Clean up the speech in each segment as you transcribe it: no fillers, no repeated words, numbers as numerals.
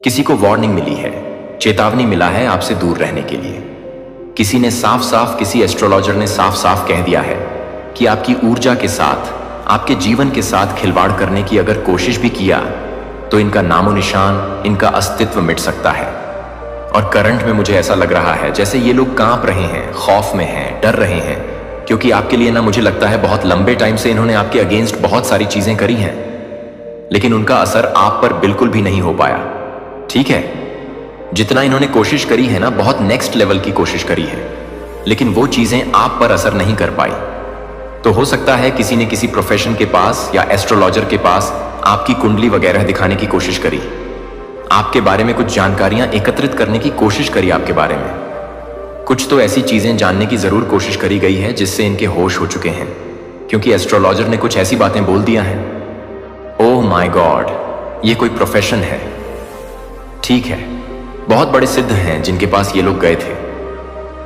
किसी को वार्निंग मिली है, चेतावनी मिला है आपसे दूर रहने के लिए। किसी ने साफ साफ, किसी एस्ट्रोलॉजर ने साफ साफ कह दिया है कि आपकी ऊर्जा के साथ, आपके जीवन के साथ खिलवाड़ करने की अगर कोशिश भी किया तो इनका नामो निशान, इनका अस्तित्व मिट सकता है। और करंट में मुझे ऐसा लग रहा है जैसे ये लोग कांप रहे हैं, खौफ में हैं, डर रहे हैं, क्योंकि आपके लिए ना, मुझे लगता है बहुत लंबे टाइम से इन्होंने आपके अगेंस्ट बहुत सारी चीजें करी हैं, लेकिन उनका असर आप पर बिल्कुल भी नहीं हो पाया। ठीक है, जितना इन्होंने कोशिश करी है ना, बहुत नेक्स्ट लेवल की कोशिश करी है, लेकिन वो चीजें आप पर असर नहीं कर पाई। तो हो सकता है किसी ने किसी प्रोफेशन के पास या एस्ट्रोलॉजर के पास आपकी कुंडली वगैरह दिखाने की कोशिश करी, आपके बारे में कुछ जानकारियां एकत्रित करने की कोशिश करी, आपके बारे में कुछ तो ऐसी चीजें जानने की जरूर कोशिश करी गई है जिससे इनके होश हो चुके हैं, क्योंकि एस्ट्रोलॉजर ने कुछ ऐसी बातें बोल दिया है। ओह माय गॉड, ये कोई प्रोफेशन है। ठीक है, बहुत बड़े सिद्ध हैं जिनके पास ये लोग गए थे।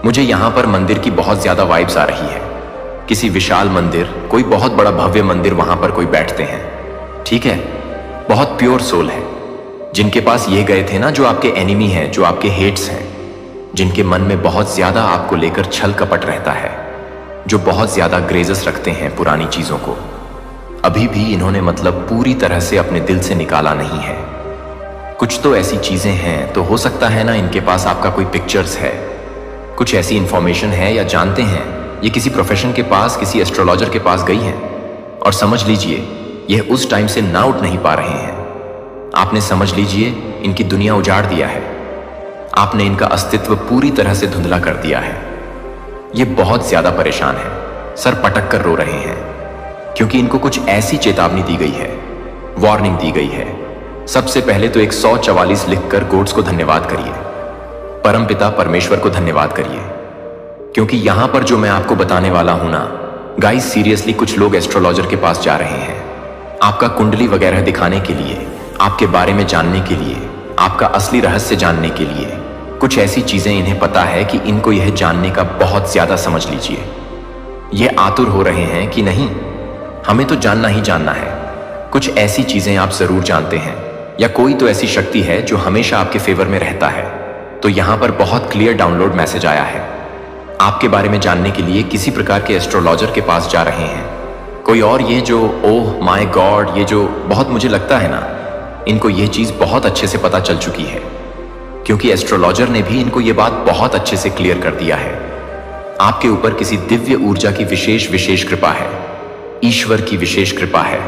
मुझे यहां पर मंदिर की बहुत ज्यादा वाइब्स आ रही है, किसी विशाल मंदिर, कोई बहुत बड़ा भव्य मंदिर, वहां पर कोई बैठते हैं। ठीक है, बहुत प्योर सोल है जिनके पास ये गए थे ना, जो आपके एनिमी हैं, जो आपके हेट्स हैं, जिनके मन में बहुत ज्यादा आपको लेकर छल कपट रहता है, जो बहुत ज्यादा ग्रेजेस रखते हैं पुरानी चीजों को। अभी भी इन्होंने मतलब पूरी तरह से अपने दिल से निकाला नहीं है। कुछ तो ऐसी चीजें हैं, तो हो सकता है ना इनके पास आपका कोई पिक्चर्स है, कुछ ऐसी इंफॉर्मेशन है, या जानते हैं ये किसी प्रोफेशन के पास, किसी एस्ट्रोलॉजर के पास गई हैं, और समझ लीजिए यह उस टाइम से ना उठ नहीं पा रहे हैं। आपने समझ लीजिए इनकी दुनिया उजाड़ दिया है, आपने इनका अस्तित्व पूरी तरह से धुंधला कर दिया है। ये बहुत ज्यादा परेशान है, सर पटक कर रो रहे हैं, क्योंकि इनको कुछ ऐसी चेतावनी दी गई है, वार्निंग दी गई है। सबसे पहले तो 144 लिखकर गोड्स को धन्यवाद करिए, परमपिता परमेश्वर को धन्यवाद करिए, क्योंकि यहां पर जो मैं आपको बताने वाला हूं ना गाइस, सीरियसली कुछ लोग एस्ट्रोलॉजर के पास जा रहे हैं आपका कुंडली वगैरह दिखाने के लिए, आपके बारे में जानने के लिए, आपका असली रहस्य जानने के लिए। कुछ ऐसी चीजें इन्हें पता है कि इनको यह जानने का बहुत ज्यादा, समझ लीजिए, ये आतुर हो रहे हैं कि नहीं, हमें तो जानना ही जानना है। कुछ ऐसी चीजें आप जरूर जानते हैं, या कोई तो ऐसी शक्ति है जो हमेशा आपके फेवर में रहता है। तो यहां पर बहुत क्लियर डाउनलोड मैसेज आया है, आपके बारे में जानने के लिए किसी प्रकार के एस्ट्रोलॉजर के पास जा रहे हैं कोई और। ये जो ओह माय गॉड, ये जो बहुत, मुझे लगता है ना इनको ये चीज बहुत अच्छे से पता चल चुकी है, क्योंकि एस्ट्रोलॉजर ने भी इनको ये बात बहुत अच्छे से क्लियर कर दिया है। आपके ऊपर किसी दिव्य ऊर्जा की विशेष कृपा है, ईश्वर की विशेष कृपा है।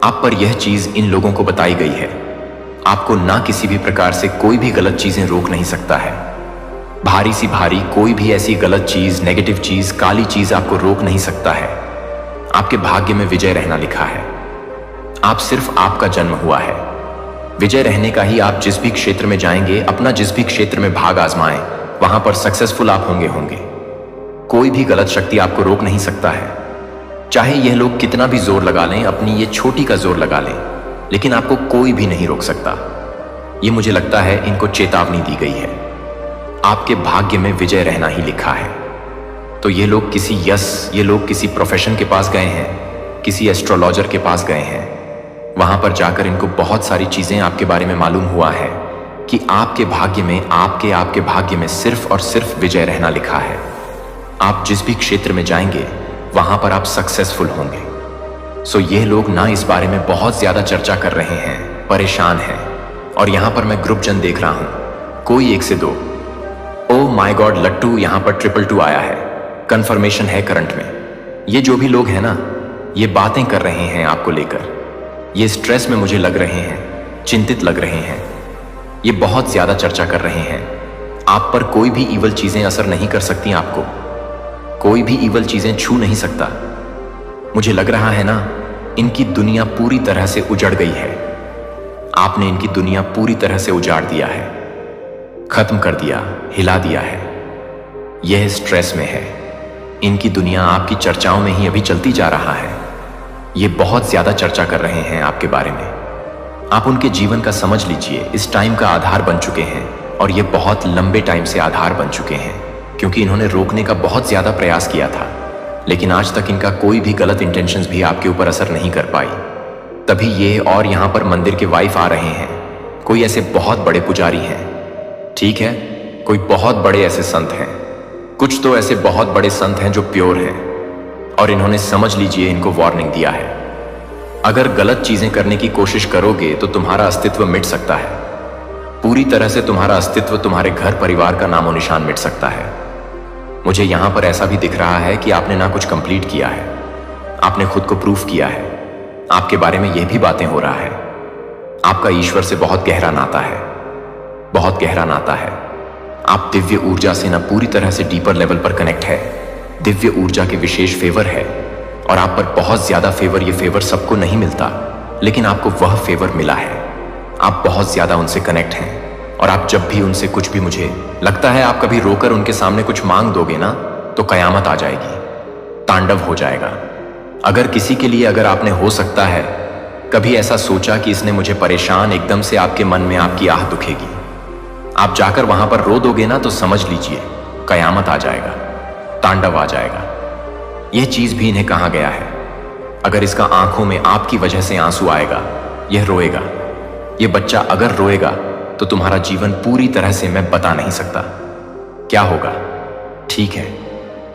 आप पर यह चीज इन लोगों को बताई गई है, आपको ना किसी भी प्रकार से कोई भी गलत चीजें रोक नहीं सकता है। भारी सी भारी कोई भी ऐसी गलत चीज, नेगेटिव चीज, काली चीज आपको रोक नहीं सकता है। आपके भाग्य में विजय रहना लिखा है। आप सिर्फ, आपका जन्म हुआ है विजय रहने का ही। आप जिस भी क्षेत्र में जाएंगे, अपना जिस भी क्षेत्र में भाग आजमाएं, वहां पर सक्सेसफुल आप होंगे। कोई भी गलत शक्ति आपको रोक नहीं सकता है, चाहे यह लोग कितना भी जोर लगा लें, अपनी ये छोटी का जोर लगा लें, लेकिन आपको कोई भी नहीं रोक सकता। ये मुझे लगता है इनको चेतावनी दी गई है, आपके भाग्य में विजय रहना ही लिखा है। तो ये लोग किसी प्रोफेशन के पास गए हैं, किसी एस्ट्रोलॉजर के पास गए हैं। वहां पर जाकर इनको बहुत सारी चीजें आपके बारे में मालूम हुआ है कि आपके भाग्य में, आपके भाग्य में सिर्फ और सिर्फ विजय रहना लिखा है। आप जिस भी क्षेत्र में जाएंगे वहां पर आप सक्सेसफुल होंगे। सो ये लोग ना इस बारे में बहुत ज्यादा चर्चा कर रहे हैं, परेशान हैं। और यहां पर मैं ग्रुप जन देख रहा हूं, कोई 1 से 2। ओह माय गॉड, लट्टू यहां पर 222 आया है, कंफर्मेशन है करंट में। ये जो भी लोग हैं ना, ये बातें कर रहे हैं आपको लेकर, ये स्ट्रेस में मुझे लग रहे हैं, चिंतित लग रहे हैं, ये बहुत ज्यादा चर्चा कर रहे हैं। आप पर कोई भी ईवल चीजें असर नहीं कर सकती, आपको कोई भी ईवल चीजें छू नहीं सकता। मुझे लग रहा है ना इनकी दुनिया पूरी तरह से उजड़ गई है। आपने इनकी दुनिया पूरी तरह से उजाड़ दिया है, खत्म कर दिया, हिला दिया है। यह स्ट्रेस में है, इनकी दुनिया आपकी चर्चाओं में ही अभी चलती जा रहा है। ये बहुत ज्यादा चर्चा कर रहे हैं आपके बारे में। आप उनके जीवन का, समझ लीजिए, इस टाइम का आधार बन चुके हैं, और ये बहुत लंबे टाइम से आधार बन चुके हैं, क्योंकि इन्होंने रोकने का बहुत ज्यादा प्रयास किया था, लेकिन आज तक इनका कोई भी गलत इंटेंशंस भी आपके ऊपर असर नहीं कर पाई। तभी ये और यहां पर मंदिर के वाइफ आ रहे हैं, कोई ऐसे बहुत बड़े पुजारी हैं, ठीक है, कोई बहुत बड़े ऐसे संत हैं, कुछ तो ऐसे बहुत बड़े संत हैं जो प्योर हैं, और इन्होंने समझ लीजिए इनको वार्निंग दिया है, अगर गलत चीजें करने की कोशिश करोगे तो तुम्हारा अस्तित्व मिट सकता है, पूरी तरह से तुम्हारा अस्तित्व, तुम्हारे घर परिवार का नामो निशान मिट सकता है। मुझे यहां पर ऐसा भी दिख रहा है कि आपने ना कुछ कंप्लीट किया है, आपने खुद को प्रूफ किया है, आपके बारे में यह भी बातें हो रहा है, आपका ईश्वर से बहुत गहरा नाता है, बहुत गहरा नाता है। आप दिव्य ऊर्जा से ना पूरी तरह से डीपर लेवल पर कनेक्ट है, दिव्य ऊर्जा के विशेष फेवर है, और आप पर बहुत ज्यादा फेवर, ये फेवर सबको नहीं मिलता, लेकिन आपको वह फेवर मिला है। आप बहुत ज्यादा उनसे कनेक्ट हैं, और आप जब भी उनसे कुछ भी, मुझे लगता है आप कभी रोकर उनके सामने कुछ मांग दोगे ना तो कयामत आ जाएगी, तांडव हो जाएगा। अगर किसी के लिए, अगर आपने हो सकता है कभी ऐसा सोचा कि इसने मुझे परेशान, एकदम से आपके मन में आपकी आह दुखेगी, आप जाकर वहां पर रो दोगे ना तो समझ लीजिए कयामत आ जाएगा, तांडव आ जाएगा। यह चीज भी इन्हें कहा गया है, अगर इसका आंखों में आपकी वजह से आंसू आएगा, यह रोएगा, यह बच्चा अगर रोएगा तो तुम्हारा जीवन पूरी तरह से मैं बता नहीं सकता क्या होगा। ठीक है,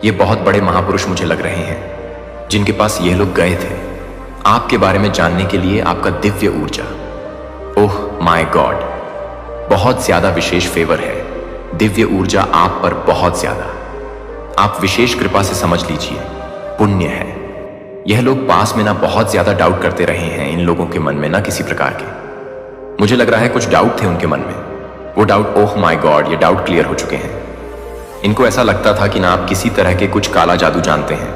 ये बहुत बड़े महापुरुष मुझे लग रहे हैं जिनके पास ये लोग गए थे आपके बारे में जानने के लिए, आपका दिव्य ऊर्जा। ओह माय गॉड, बहुत ज्यादा विशेष फेवर है, दिव्य ऊर्जा आप पर बहुत ज्यादा, आप विशेष कृपा से समझ लीजिए, पुण्य है। यह लोग पास में ना बहुत ज्यादा डाउट करते रहे हैं, इन लोगों के मन में ना किसी प्रकार के, मुझे लग रहा है कुछ डाउट थे उनके मन में, वो डाउट, ओह माय गॉड, ये डाउट क्लियर हो चुके हैं। इनको ऐसा लगता था कि ना आप किसी तरह के कुछ काला जादू जानते हैं,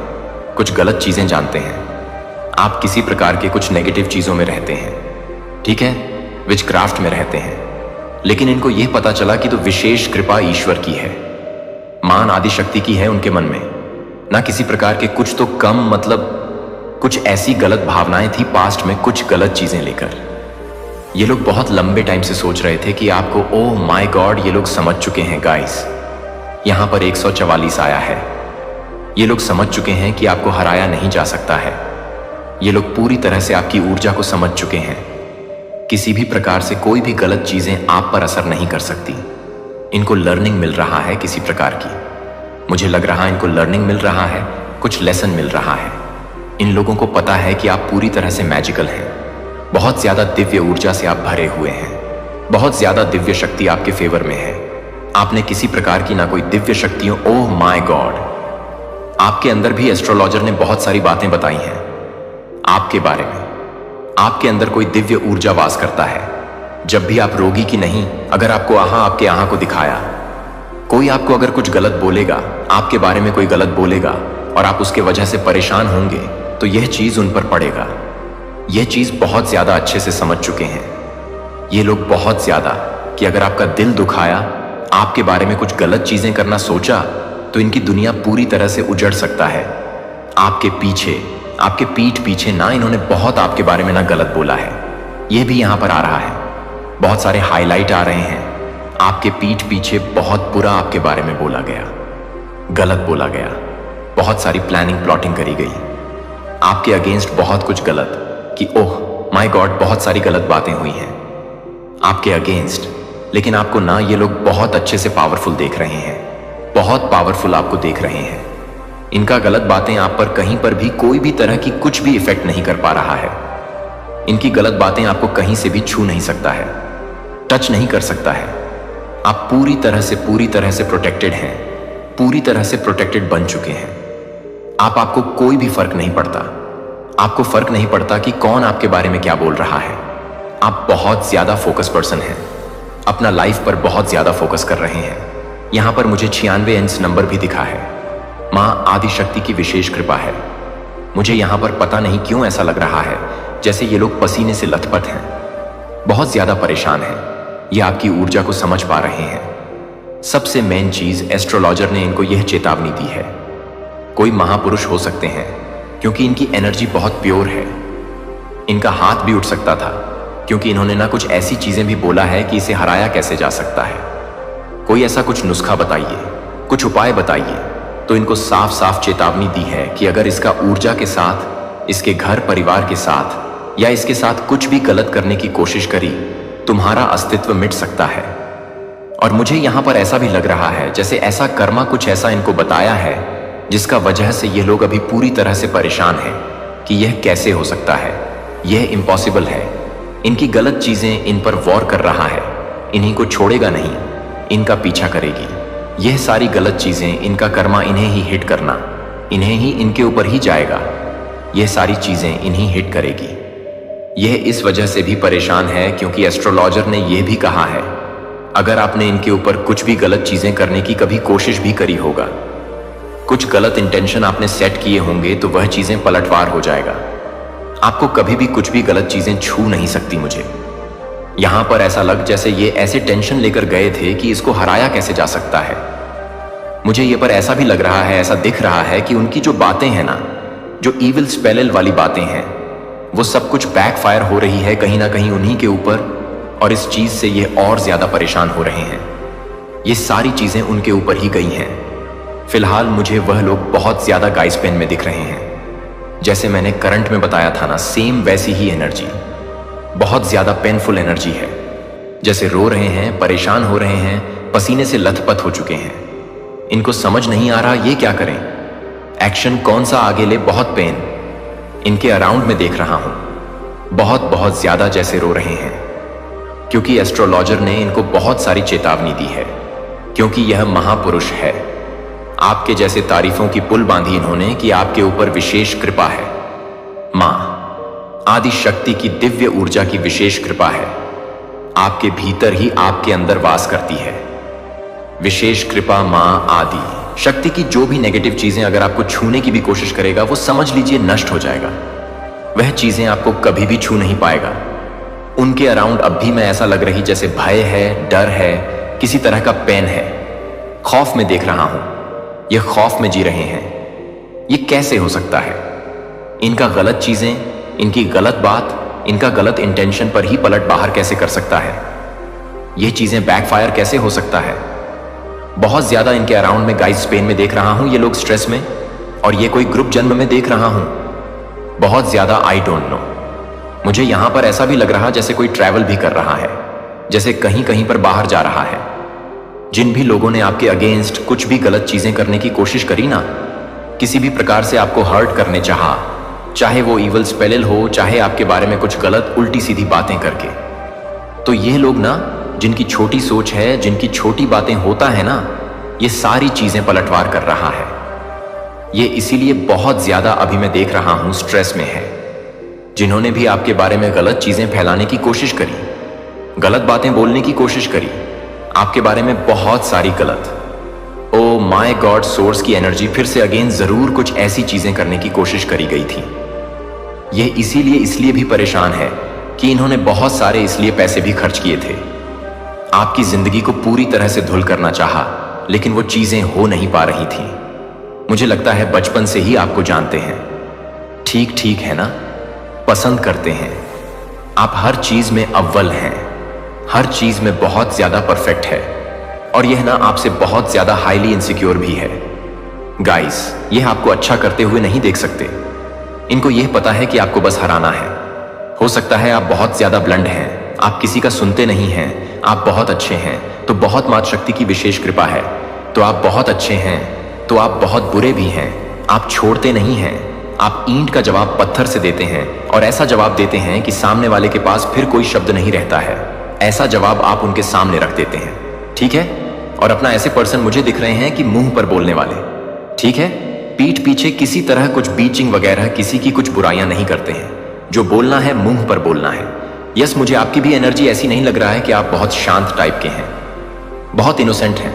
कुछ गलत चीजें जानते हैं, आप किसी प्रकार के कुछ नेगेटिव चीजों में रहते हैं, ठीक है, विचक्राफ्ट में रहते हैं, लेकिन इनको यह पता चला कि तो विशेष कृपा ईश्वर की है, मान आदि शक्ति की है उनके मन में, ना किसी प्रकार के कुछ तो कम, मतलब कुछ ऐसी गलत भावनाएं थी पास्ट में, कुछ गलत चीजें लेकर। ये लोग बहुत लंबे टाइम से सोच रहे थे कि आपको, ओह माय गॉड, ये लोग समझ चुके हैं गाइस, यहां पर 144 आया है, ये लोग समझ चुके हैं कि आपको हराया नहीं जा सकता है, ये लोग पूरी तरह से आपकी ऊर्जा को समझ चुके हैं, किसी भी प्रकार से कोई भी गलत चीजें आप पर असर नहीं कर सकती। इनको लर्निंग मिल रहा है किसी प्रकार की, मुझे लग रहा है इनको लर्निंग मिल रहा है, कुछ लेसन मिल रहा है। इन लोगों को पता है कि आप पूरी तरह से मैजिकल हैं, बहुत ज्यादा दिव्य ऊर्जा से आप भरे हुए हैं, बहुत ज्यादा दिव्य शक्ति आपके फेवर में है, आपने किसी प्रकार की ना कोई दिव्य शक्तियों, ओह माय गॉड, आपके अंदर भी एस्ट्रोलॉजर ने बहुत सारी बातें बताई हैं आपके बारे में, आपके अंदर कोई दिव्य ऊर्जा वास करता है। जब भी आप रोगी की नहीं, अगर आपको आपके आहा को दिखाया, कोई आपको अगर कुछ गलत बोलेगा, आपके बारे में कोई गलत बोलेगा और आप उसके वजह से परेशान होंगे, तो यह चीज उन पर पड़ेगा। यह चीज बहुत ज्यादा अच्छे से समझ चुके हैं ये लोग, बहुत ज्यादा, कि अगर आपका दिल दुखाया, आपके बारे में कुछ गलत चीजें करना सोचा, तो इनकी दुनिया पूरी तरह से उजड़ सकता है। आपके पीछे, आपके पीठ पीछे ना इन्होंने बहुत आपके बारे में ना गलत बोला है, यह भी यहां पर आ रहा है, बहुत सारे हाईलाइट आ रहे हैं, आपके पीठ पीछे बहुत बुरा आपके बारे में बोला गया, गलत बोला गया, बहुत सारी प्लानिंग प्लॉटिंग करी गई आपके अगेंस्ट, बहुत कुछ गलत, कि ओह माय गॉड, बहुत सारी गलत बातें हुई हैं आपके अगेंस्ट। लेकिन आपको ना ये लोग बहुत अच्छे से पावरफुल देख रहे हैं, बहुत पावरफुल आपको देख रहे हैं। इनका गलत बातें आप पर कहीं पर भी कोई भी तरह की कुछ भी इफेक्ट नहीं कर पा रहा है। इनकी गलत बातें आपको कहीं से भी छू नहीं सकता है, टच नहीं कर सकता है। आप पूरी तरह से प्रोटेक्टेड हैं, पूरी तरह से प्रोटेक्टेड बन चुके हैं। आपको कोई भी फर्क नहीं पड़ता, आपको फर्क नहीं पड़ता कि कौन आपके बारे में क्या बोल रहा है। आप बहुत ज्यादा फोकस पर्सन हैं, अपना लाइफ पर बहुत ज्यादा फोकस कर रहे हैं। यहां पर मुझे 96 इंच नंबर भी दिखा है, मां आदि शक्ति की विशेष कृपा है। मुझे यहां पर पता नहीं क्यों ऐसा लग रहा है जैसे ये लोग पसीने से लथपथ हैं, बहुत ज्यादा परेशान हैं, ये आपकी ऊर्जा को समझ पा रहे हैं। सबसे मेन चीज, एस्ट्रोलॉजर ने इनको यह चेतावनी दी है, कोई महापुरुष हो सकते हैं क्योंकि इनकी एनर्जी बहुत प्योर है। इनका हाथ भी उठ सकता था क्योंकि इन्होंने ना कुछ ऐसी चीजें भी बोला है कि इसे हराया कैसे जा सकता है। कोई ऐसा कुछ नुस्खा बताइए, कुछ उपाय बताइए। तो इनको साफ साफ चेतावनी दी है कि अगर इसका ऊर्जा के साथ, इसके घर परिवार के साथ या इसके साथ कुछ भी गलत करने की कोशिश करी तुम्हारा अस्तित्व मिट सकता है। और मुझे यहां पर ऐसा भी लग रहा है जैसे ऐसा कर्मा कुछ ऐसा इनको बताया है जिसका वजह से ये लोग अभी पूरी तरह से परेशान हैं कि यह कैसे हो सकता है, यह इम्पॉसिबल है। इनकी गलत चीजें इन पर वॉर कर रहा है, इन्हीं को छोड़ेगा नहीं, इनका पीछा करेगी। यह सारी गलत चीजें, इनका कर्मा इन्हें ही हिट करना, इन्हें ही, इनके ऊपर ही जाएगा। यह सारी चीजें इन्हीं हिट करेगी। यह इस वजह से भी परेशान है क्योंकि एस्ट्रोलॉजर ने यह भी कहा है अगर आपने इनके ऊपर कुछ भी गलत चीजें करने की कभी कोशिश भी करी होगा, कुछ गलत इंटेंशन आपने सेट किए होंगे, तो वह चीजें पलटवार हो जाएगा। आपको कभी भी कुछ भी गलत चीजें छू नहीं सकती। मुझे यहां पर ऐसा लग जैसे ये ऐसे टेंशन लेकर गए थे कि इसको हराया कैसे जा सकता है। मुझे ये पर ऐसा भी लग रहा है, ऐसा दिख रहा है कि उनकी जो बातें हैं ना, जो इविल स्पेल वाली बातें हैं, वो सब कुछ बैकफायर हो रही है कहीं ना कहीं उन्हीं के ऊपर, और इस चीज से ये और ज्यादा परेशान हो रहे हैं। ये सारी चीजें उनके ऊपर ही गई हैं। फिलहाल मुझे वह लोग बहुत ज्यादा गाइस पेन में दिख रहे हैं। जैसे मैंने करंट में बताया था ना, सेम वैसी ही एनर्जी, बहुत ज्यादा पेनफुल एनर्जी है। जैसे रो रहे हैं, परेशान हो रहे हैं, पसीने से लथपथ हो चुके हैं। इनको समझ नहीं आ रहा ये क्या करें, एक्शन कौन सा आगे ले। बहुत पेन इनके अराउंड में देख रहा हूं, बहुत बहुत ज्यादा जैसे रो रहे हैं, क्योंकि एस्ट्रोलॉजर ने इनको बहुत सारी चेतावनी दी है, क्योंकि यह महापुरुष है। आपके जैसे तारीफों की पुल बांधी इन्होंने कि आपके ऊपर विशेष कृपा है। मां आदि शक्ति की दिव्य ऊर्जा की विशेष कृपा है, आपके भीतर ही आपके अंदर वास करती है। विशेष कृपा मां आदि शक्ति की जो भी नेगेटिव चीजें अगर आपको छूने की भी कोशिश करेगा, वो समझ लीजिए नष्ट हो जाएगा। वह चीजें आपको कभी भी छू नहीं पाएगा। उनके अराउंड अब भी मैं ऐसा लग रही जैसे भय है, डर है, किसी तरह का पेन है, खौफ में देख रहा हूं। ये खौफ में जी रहे हैं। ये कैसे हो सकता है? इनका गलत चीजें, इनकी गलत बात, इनका गलत इंटेंशन पर ही पलट बाहर कैसे कर सकता है? ये चीजें बैकफायर कैसे हो सकता है? बहुत ज्यादा इनके अराउंड में गाइस पेन में देख रहा हूं, ये लोग स्ट्रेस में, और ये कोई ग्रुप जन्म में देख रहा हूं बहुत ज्यादा। आई डोंट नो, मुझे यहां पर ऐसा भी लग रहा जैसे कोई ट्रैवल भी कर रहा है, जैसे कहीं कहीं पर बाहर जा रहा है। जिन भी लोगों ने आपके अगेंस्ट कुछ भी गलत चीजें करने की कोशिश करी ना, किसी भी प्रकार से आपको हर्ट करने चाहा, चाहे वो इवल स्पेल हो, चाहे आपके बारे में कुछ गलत उल्टी सीधी बातें करके, तो ये लोग ना, जिनकी छोटी सोच है, जिनकी छोटी बातें होता है ना, ये सारी चीजें पलटवार कर रहा है। ये इसीलिए बहुत ज्यादा अभी मैं देख रहा हूं स्ट्रेस में है। जिन्होंने भी आपके बारे में गलत चीजें फैलाने की कोशिश करी, गलत बातें बोलने की कोशिश करी, आपके बारे में बहुत सारी गलत, ओ माय गॉड, सोर्स की एनर्जी फिर से अगेन जरूर कुछ ऐसी चीजें करने की कोशिश करी गई थी। ये इसलिए भी परेशान है कि इन्होंने बहुत सारे इसलिए पैसे भी खर्च किए थे। आपकी जिंदगी को पूरी तरह से धुल करना चाहा, लेकिन वो चीजें हो नहीं पा रही थी। मुझे लगता है बचपन से ही आपको जानते हैं। ठीक ठीक है ना, पसंद करते हैं, आप हर चीज में अव्वल हैं, हर चीज में बहुत ज्यादा परफेक्ट है, और यह ना आपसे बहुत ज्यादा हाईली इनसिक्योर भी है। गाइस, यह आपको अच्छा करते हुए नहीं देख सकते। इनको यह पता है कि आपको बस हराना है। हो सकता है आप बहुत ज्यादा ब्लंड हैं, आप किसी का सुनते नहीं हैं, आप बहुत अच्छे हैं तो बहुत मात शक्ति की विशेष कृपा है, तो आप बहुत अच्छे हैं तो आप बहुत बुरे भी हैं, आप छोड़ते नहीं हैं, आप ईंट का जवाब पत्थर से देते हैं, और ऐसा जवाब देते हैं कि सामने वाले के पास फिर कोई शब्द नहीं रहता है। ऐसा जवाब आप उनके सामने रख देते हैं, ठीक है? और अपना ऐसे पर्सन मुझे दिख रहे हैं कि मुंह पर बोलने वाले, ठीक है? पीठ पीछे किसी तरह कुछ बीचिंग वगैरह किसी की कुछ बुराइयां नहीं करते हैं। जो बोलना है मुंह पर बोलना है। यस, मुझे आपकी भी एनर्जी ऐसी नहीं लग रहा है कि आप बहुत शांत टाइप के हैं, बहुत इनोसेंट हैं।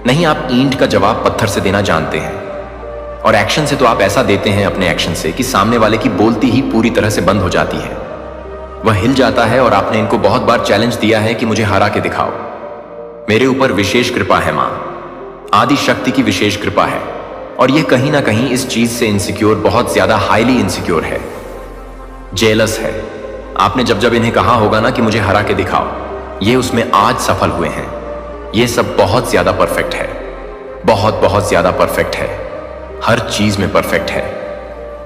नहीं, आप ईंट का जवाब पत्थर से देना जानते हैं, और एक्शन से तो आप ऐसा देते हैं अपने एक्शन से कि सामने वाले की बोलती ही पूरी तरह से बंद हो जाती है, वह हिल जाता है। और आपने इनको बहुत बार चैलेंज दिया है कि मुझे हरा के दिखाओ। मेरे ऊपर विशेष कृपा है, मां आदि शक्ति की विशेष कृपा है, और यह कहीं ना कहीं इस चीज से इनसिक्योर, बहुत ज्यादा हाईली इनसिक्योर है, जेलस है। आपने जब जब इन्हें कहा होगा ना कि मुझे हरा के दिखाओ, ये उसमें आज सफल हुए हैं। ये सब बहुत ज्यादा परफेक्ट है, बहुत बहुत ज्यादा परफेक्ट है, हर चीज में परफेक्ट है,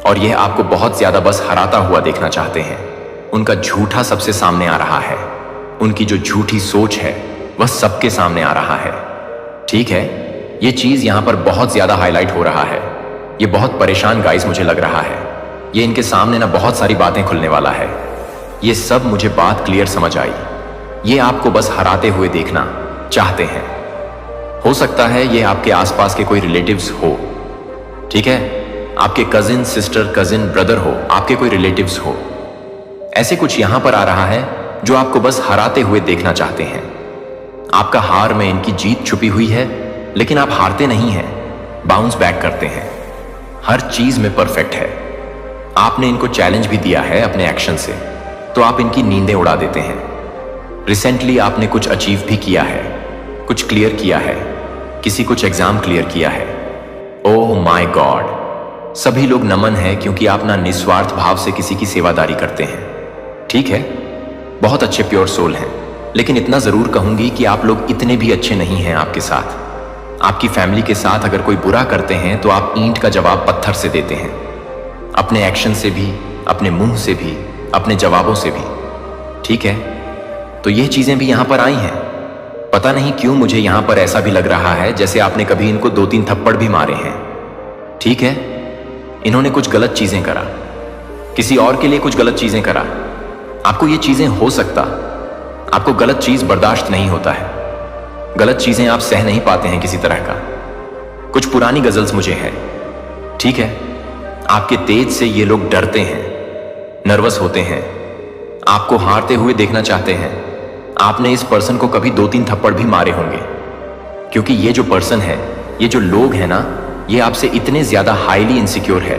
और यह आपको बहुत ज्यादा बस हराता हुआ देखना चाहते हैं। उनका झूठा सबसे सामने आ रहा है, उनकी जो झूठी सोच है वह सबके सामने आ रहा है। ठीक है, ये चीज यहां पर बहुत ज्यादा हाईलाइट हो रहा है। ये बहुत परेशान गाइस मुझे लग रहा है। ये इनके सामने ना बहुत सारी बातें खुलने वाला है। ये सब मुझे बात क्लियर समझ आई। ये आपको बस हराते हुए देखना चाहते हैं। हो सकता है ये आपके आसपास के कोई रिलेटिव्स हो, ठीक है, आपके कजिन सिस्टर, कजिन ब्रदर हो, आपके कोई रिलेटिव्स हो। ऐसे कुछ यहां पर आ रहा है जो आपको बस हराते हुए देखना चाहते हैं। आपका हार में इनकी जीत छुपी हुई है, लेकिन आप हारते नहीं हैं, बाउंस बैक करते हैं। हर चीज में परफेक्ट है। आपने इनको चैलेंज भी दिया है अपने एक्शन से, तो आप इनकी नींदें उड़ा देते हैं। रिसेंटली आपने कुछ अचीव भी किया है, कुछ क्लियर किया है, किसी कुछ एग्जाम क्लियर किया है। ओह माय गॉड, सभी लोग नमन है क्योंकि आप ना निस्वार्थ भाव से किसी की सेवादारी करते हैं। ठीक है, बहुत अच्छे प्योर सोल हैं, लेकिन इतना जरूर कहूंगी कि आप लोग इतने भी अच्छे नहीं हैं आपके साथ। आपकी फैमिली के साथ अगर कोई बुरा करते हैं तो आप ईंट का जवाब पत्थर से देते हैं, अपने एक्शन से भी, अपने मुंह से भी, अपने जवाबों से भी। ठीक है, तो ये चीजें भी यहां पर आई हैं। पता नहीं क्यों मुझे यहां पर ऐसा भी लग रहा है जैसे आपने कभी इनको 2-3 थप्पड़ भी मारे हैं। ठीक है, इन्होंने कुछ गलत चीजें करा, किसी और के लिए कुछ गलत चीजें करा। आपको ये चीजें हो सकता, आपको गलत चीज बर्दाश्त नहीं होता है, गलत चीजें आप सह नहीं पाते हैं किसी तरह का। कुछ पुरानी गजल्स मुझे है। ठीक है, आपके तेज से ये लोग डरते हैं, नर्वस होते हैं, आपको हारते हुए देखना चाहते हैं। आपने इस पर्सन को कभी 2-3 थप्पड़ भी मारे होंगे, क्योंकि ये जो पर्सन है, ये जो लोग हैं ना, ये आपसे इतने ज्यादा हाईली इनसिक्योर है,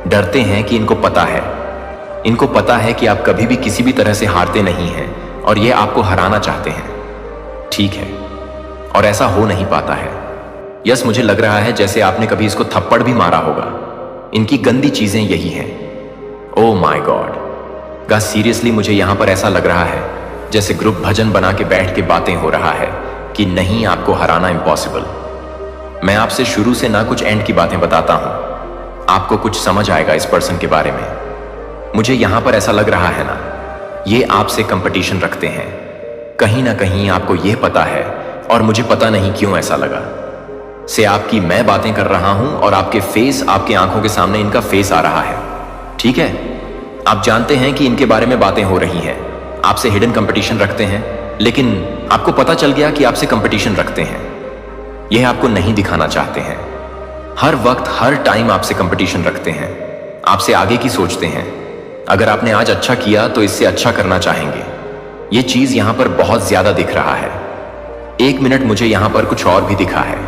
डरते हैं कि इनको पता है कि आप कभी भी किसी भी तरह से हारते नहीं हैं और ये आपको हराना चाहते हैं। ठीक है, और ऐसा हो नहीं पाता है। यस, मुझे लग रहा है जैसे आपने कभी इसको थप्पड़ भी मारा होगा। इनकी गंदी चीजें यही हैं। Oh my God guys, seriously मुझे यहां पर ऐसा लग रहा है जैसे ग्रुप भजन बना के बैठ के बातें हो रहा है कि नहीं, आपको हराना इम्पॉसिबल। मैं आपसे शुरू से ना कुछ एंड की बातें बताता हूं, आपको कुछ समझ आएगा इस पर्सन के बारे में। मुझे यहां पर ऐसा लग रहा है ना, ये आपसे कंपटीशन रखते हैं। कहीं ना कहीं आपको यह पता है, और मुझे पता नहीं क्यों ऐसा लगा से आपकी मैं बातें कर रहा हूं और आपके फेस, आपके आंखों के सामने इनका फेस आ रहा है। ठीक है, आप जानते हैं कि इनके बारे में बातें हो रही हैं, आपसे हिडन कंपटीशन रखते हैं, लेकिन आपको पता चल गया कि आपसे कंपटीशन रखते हैं। यह आपको नहीं दिखाना चाहते हैं। हर वक्त, हर टाइम आपसे कंपटीशन रखते हैं, आपसे आगे की सोचते हैं। अगर आपने आज अच्छा किया तो इससे अच्छा करना चाहेंगे। यह चीज यहां पर बहुत ज्यादा दिख रहा है। एक मिनट, मुझे यहां पर कुछ और भी दिखा है।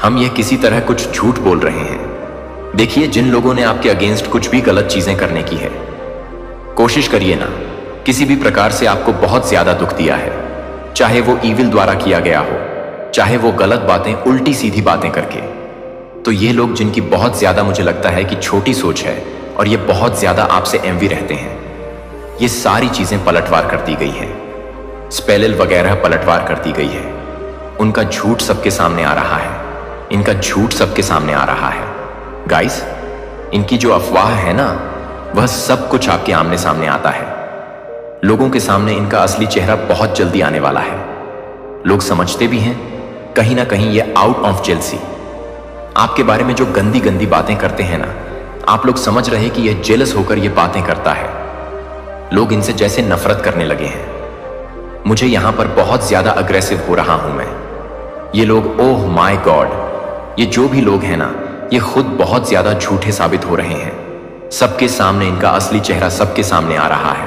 हम यह किसी तरह कुछ झूठ बोल रहे हैं। देखिए, जिन लोगों ने आपके अगेंस्ट कुछ भी गलत चीजें करने की है, कोशिश करिए ना, किसी भी प्रकार से आपको बहुत ज्यादा दुख दिया है, चाहे वो ईविल द्वारा किया गया हो, चाहे वो गलत बातें, उल्टी सीधी बातें करके। तो ये लोग जिनकी बहुत ज्यादा मुझे लगता है कि छोटी सोच है और ये बहुत ज्यादा आपसे एनवी रहते हैं, ये सारी चीजें पलटवार कर दी गई हैं, स्पेलिल वगैरह पलटवार कर दी गई है। उनका झूठ सबके सामने आ रहा है, इनका झूठ सबके सामने आ रहा है। गाइस, इनकी जो अफवाह है ना, वह सब कुछ आपके आमने सामने आता है। लोगों के सामने इनका असली चेहरा बहुत जल्दी आने वाला है। लोग समझते भी हैं कहीं ना कहीं ये आउट ऑफ जेलसी। आपके बारे में जो गंदी गंदी बातें करते हैं ना, आप लोग समझ रहे कि यह जेलस होकर ये बातें करता है। लोग इनसे जैसे नफरत करने लगे हैं। मुझे यहां पर बहुत ज्यादा अग्रेसिव हो रहा हूं मैं। ये लोग, ओह माय गॉड, ये जो भी लोग हैं ना, ये खुद बहुत ज्यादा झूठे साबित हो रहे हैं। सबके सामने इनका असली चेहरा सबके सामने आ रहा है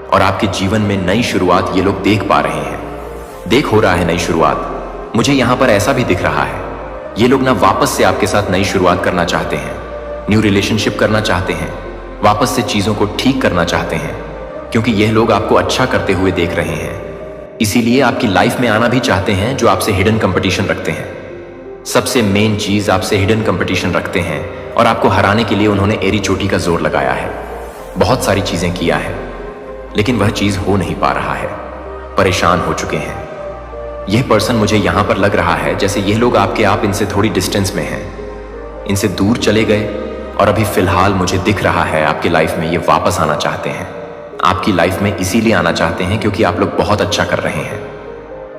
और आपके जीवन में नई शुरुआत ये लोग देख पा रहे हैं। देख हो रहा है नई शुरुआत। मुझे यहां पर ऐसा भी दिख रहा है, ये लोग ना वापस से आपके साथ नई शुरुआत करना चाहते हैं, न्यू रिलेशनशिप करना चाहते हैं, वापस से चीजों को ठीक करना चाहते हैं, क्योंकि यह लोग आपको अच्छा करते हुए देख रहे हैं। इसीलिए आपकी लाइफ में आना भी चाहते हैं जो आपसे हिडन कंपटीशन रखते हैं। सबसे मेन चीज, आपसे हिडन कंपटीशन रखते हैं और आपको हराने के लिए उन्होंने एरी चोटी का जोर लगाया है, बहुत सारी चीजें किया है, लेकिन वह चीज हो नहीं पा रहा है। परेशान हो चुके हैं। यह पर्सन मुझे यहां पर लग रहा है जैसे यह लोग आपके आप इनसे थोड़ी डिस्टेंस में हैं, इनसे दूर चले गए और अभी फिलहाल मुझे दिख रहा है आपकी लाइफ में ये वापस आना चाहते हैं, आपकी लाइफ में इसीलिए आना चाहते हैं क्योंकि आप लोग बहुत अच्छा कर रहे हैं,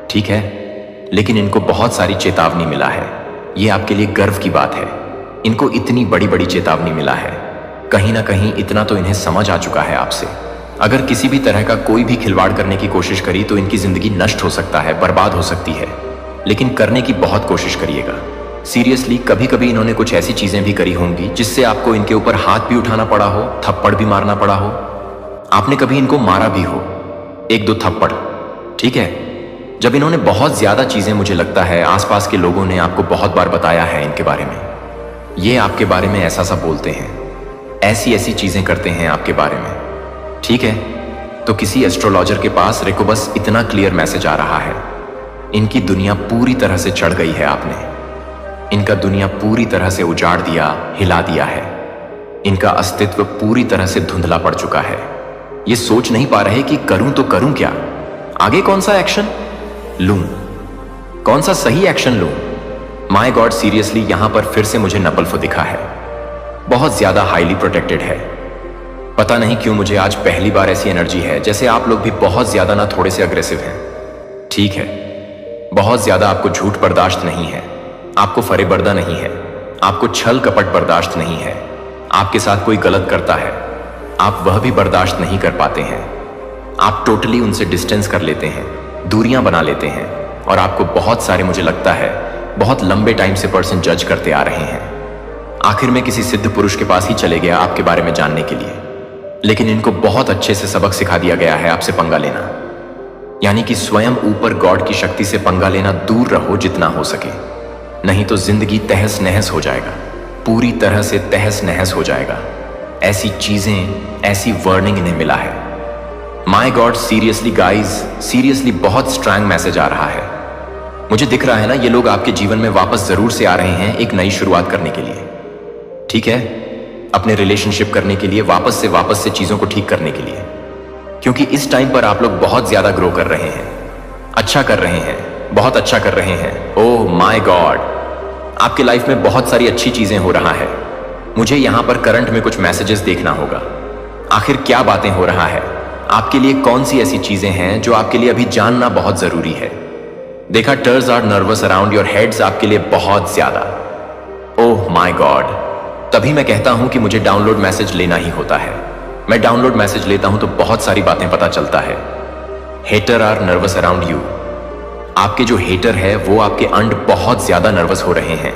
ठीक है? लेकिन इनको बहुत सारी चेतावनी मिला है। ये आपके लिए गर्व की बात है। इनको इतनी बड़ी बड़ी चेतावनी मिला है। कहीं ना कहीं इतना तो इन्हें समझ आ चुका है आपसे। अगर किसी भी तरह का कोई भी खिलवाड़ करने की कोशिश करी तो इनकी जिंदगी नष्ट हो सकता है, बर्बाद हो सकती है। लेकिन करने की बहुत कोशिश करिएगा। सीरियसली, कभी कभी इन्होंने कुछ ऐसी चीजें भी करी होंगी जिससे आपको इनके ऊपर हाथ भी उठाना पड़ा हो, थप्पड़ भी मारना पड़ा हो। आपने कभी इनको मारा भी हो, 1-2 थप्पड़, ठीक है? जब इन्होंने बहुत ज्यादा चीजें, मुझे लगता है आसपास के लोगों ने आपको बहुत बार बताया है इनके बारे में। ये आपके बारे में ऐसा सा बोलते हैं, ऐसी ऐसी चीजें करते हैं आपके बारे में, ठीक है? तो किसी एस्ट्रोलॉजर के पास रेको बस इतना क्लियर मैसेज आ रहा है, इनकी दुनिया पूरी तरह से चढ़ गई है। आपने इनका दुनिया पूरी तरह से उजाड़ दिया, हिला दिया है। इनका अस्तित्व पूरी तरह से धुंधला पड़ चुका है। ये सोच नहीं पा रहे कि करूं तो करूं क्या, आगे कौन सा एक्शन लूं, कौन सा सही एक्शन लूं। माय गॉड, सीरियसली यहां पर फिर से मुझे नपल्फो दिखा है। बहुत ज्यादा हाईली प्रोटेक्टेड है। पता नहीं क्यों मुझे आज पहली बार ऐसी एनर्जी है जैसे आप लोग भी बहुत ज्यादा ना थोड़े से अग्रेसिव हैं, ठीक है? बहुत ज्यादा आपको झूठ बर्दाश्त नहीं है, आपको फरेबर्दा नहीं है, आपको छल कपट बर्दाश्त नहीं है। आपके साथ कोई गलत करता है, आप वह भी बर्दाश्त नहीं कर पाते हैं। आप टोटली उनसे डिस्टेंस कर लेते हैं, दूरियां बना लेते हैं। और आपको बहुत सारे, मुझे लगता है बहुत लंबे टाइम से पर्सन जज करते आ रहे हैं। आखिर में किसी सिद्ध पुरुष के पास ही चले गया आपके बारे में जानने के लिए, लेकिन इनको बहुत अच्छे से सबक सिखा दिया गया है आपसे पंगा लेना। यानी कि स्वयं ऊपर गॉड की शक्ति से पंगा लेना दूर रहो जितना हो सके, नहीं तो जिंदगी तहस नहस हो जाएगा, पूरी तरह से तहस नहस हो जाएगा। ऐसी चीजें, ऐसी वार्निंग इन्हें मिला है। My God, seriously guys, seriously बहुत स्ट्रांग मैसेज आ रहा है। मुझे दिख रहा है ना, ये लोग आपके जीवन में वापस जरूर से आ रहे हैं एक नई शुरुआत करने के लिए, ठीक है? अपने रिलेशनशिप करने के लिए, वापस से चीजों को ठीक करने के लिए। क्योंकि इस टाइम पर आप लोग बहुत ज्यादा ग्रो कर रहे हैं, अच्छा कर रहे हैं, बहुत अच्छा कर रहे हैं। ओह माय गॉड, आपके लाइफ में बहुत सारी अच्छी चीजें हो रहा है। मुझे यहां पर करंट में कुछ मैसेजेस देखना होगा। आखिर क्या बातें हो रहा है आपके लिए, कौन सी ऐसी चीजें हैं जो आपके लिए अभी जानना बहुत जरूरी है। देखा, टर्स are nervous around your heads आपके लिए बहुत ज्यादा। ओह माय गॉड, तभी मैं कहता हूं कि मुझे डाउनलोड मैसेज लेना ही होता है। मैं डाउनलोड मैसेज लेता हूं तो बहुत सारी बातें पता चलता है। Hater are nervous around you. आपके जो हेटर है वो आपके अंड बहुत ज्यादा नर्वस हो रहे हैं।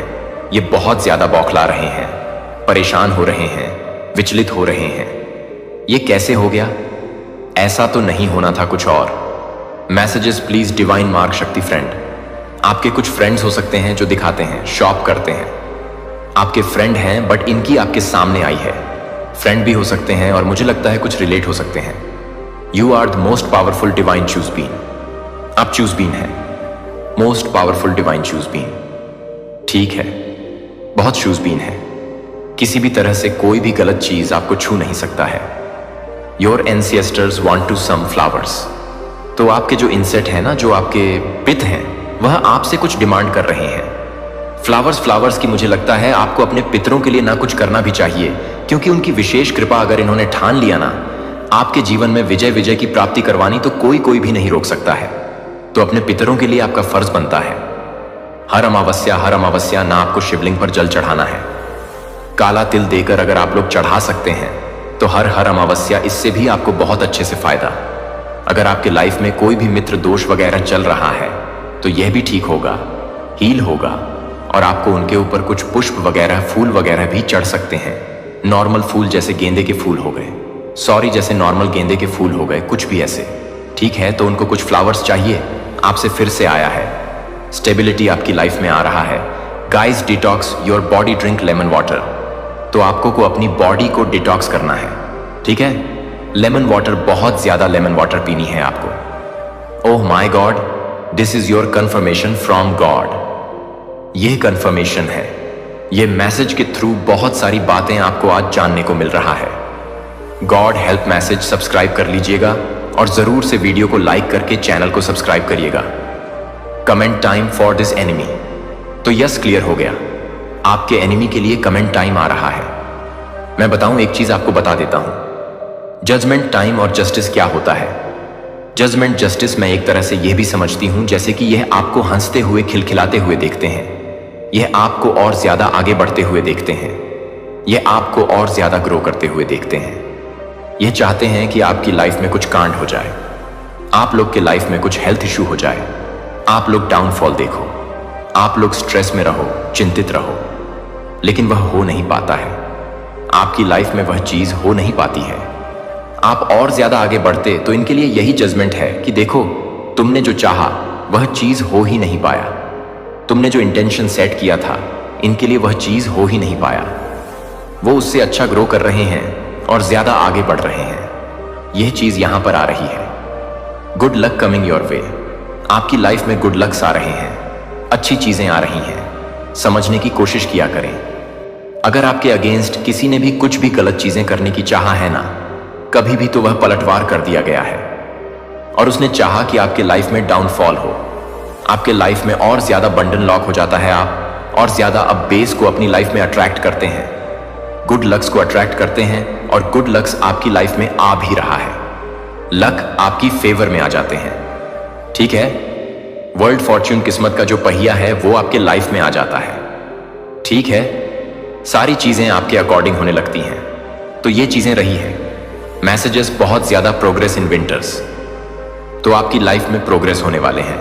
ये बहुत ज्यादा बौखला रहे हैं, परेशान हो रहे हैं, विचलित हो रहे हैं। ये कैसे हो गया? ऐसा तो नहीं होना था, कुछ और। मैसेजेस प्लीज डिवाइन मार्क शक्ति फ्रेंड। आपके कुछ फ्रेंड्स हो सकते हैं जो दिखाते हैं, शॉप करते हैं। आपके फ्रेंड हैं बट इनकी आपके सामने आई है। फ्रेंड भी हो सकते हैं और मुझे लगता है कुछ रिलेट हो सकते हैं। You are the most powerful divine choose been. आप चूज बीन है, most powerful divine choose been, ठीक है? बहुत चूज बीन है। किसी भी तरह से कोई भी गलत चीज आपको छू नहीं सकता है। Your ancestors want to some flowers. तो आपके जो इंसेट है ना, जो आपके पित हैं, वह आपसे कुछ डिमांड कर रहे हैं। फ्लावर्स की मुझे लगता है आपको अपने पितरों के लिए ना कुछ करना भी चाहिए, क्योंकि उनकी विशेष कृपा अगर इन्होंने ठान लिया ना आपके जीवन में विजय की प्राप्ति करवानी, तो कोई भी नहीं रोक सकता है। तो अपने पितरों के लिए आपका फर्ज बनता है हर अमावस्या ना आपको शिवलिंग पर जल चढ़ाना है। काला तिल देकर अगर आप लोग चढ़ा सकते हैं तो हर अमावस्या, इससे भी आपको बहुत अच्छे से फायदा। अगर आपके लाइफ में कोई भी मित्र दोष वगैरह चल रहा है तो यह भी ठीक होगा, हील होगा, और आपको उनके ऊपर कुछ पुष्प वगैरह, फूल वगैरह भी चढ़ सकते हैं। नॉर्मल फूल जैसे गेंदे के फूल हो गए, जैसे नॉर्मल गेंदे के फूल हो गए, कुछ भी ऐसे, ठीक है? तो उनको कुछ फ्लावर्स चाहिए। आपसे फिर से आया है, स्टेबिलिटी आपकी लाइफ में आ रहा है। Guys, detox your body, drink lemon water. तो आपको को अपनी बॉडी को डिटॉक्स करना है, ठीक है? लेमन वाटर, बहुत ज्यादा लेमन वाटर पीनी है आपको। Oh my God, this is your confirmation from God. यह कंफर्मेशन है, यह मैसेज के थ्रू बहुत सारी बातें आपको आज जानने को मिल रहा है। गॉड हेल्प मैसेज सब्सक्राइब कर लीजिएगा और जरूर से वीडियो को लाइक करके चैनल को सब्सक्राइब करिएगा। Comment time for this enemy. तो यस, क्लियर हो गया, आपके एनिमी के लिए कमेंट टाइम आ रहा है। मैं बताऊं, एक चीज आपको बता देता हूं, जजमेंट, टाइम और जस्टिस क्या होता है? जजमेंट, जस्टिस मैं एक तरह से यह भी समझती हूं जैसे कि यह आपको हंसते हुए, खिलखिलाते हुए देखते हैं। यह आपको और ज्यादा आगे बढ़ते हुए देखते हैं। यह आपको और ज्यादा ग्रो करते हुए देखते हैं। यह चाहते हैं कि आपकी लाइफ में कुछ कांड हो जाए, आप लोग के लाइफ में कुछ हेल्थ इशू हो जाए, आप लोग डाउनफॉल देखो, आप लोग स्ट्रेस में रहो, चिंतित रहो, लेकिन वह हो नहीं पाता है। आपकी लाइफ में वह चीज हो नहीं पाती है। आप और ज्यादा आगे बढ़ते तो इनके लिए यही जजमेंट है कि देखो, तुमने जो चाहा वह चीज हो ही नहीं पाया। तुमने जो इंटेंशन सेट किया था, इनके लिए वह चीज हो ही नहीं पाया। वो उससे अच्छा ग्रो कर रहे हैं और ज्यादा आगे बढ़ रहे हैं। यह चीज यहां पर आ रही है। Good luck coming your way. आपकी लाइफ में गुड लक्स आ रहे हैं, अच्छी चीजें आ रही हैं। समझने की कोशिश किया करें। अगर आपके अगेंस्ट किसी ने भी कुछ भी गलत चीजें करने की चाहा है ना, कभी भी तो वह पलटवार कर दिया गया है। और उसने चाहा कि आपके लाइफ में डाउनफॉल हो, आपके लाइफ में और ज्यादा बंडन लॉक हो जाता है आप, और ज्यादा अब बेस को अपनी लाइफ में अट्रैक्ट करते हैं, गुड लक्स को अट्रैक्ट करते हैं, और गुड लक्स आपकी लाइफ में आ भी रहा है। लक आपकी फेवर में आ जाते हैं। ठीक है, वर्ल्ड फॉर्च्यून, किस्मत का जो पहिया है वो आपके लाइफ में आ जाता है। ठीक है, सारी चीजें आपके अकॉर्डिंग होने लगती हैं। तो ये चीजें रही है मैसेजेस, बहुत ज्यादा प्रोग्रेस इन विंटर्स। तो आपकी लाइफ में प्रोग्रेस होने वाले हैं।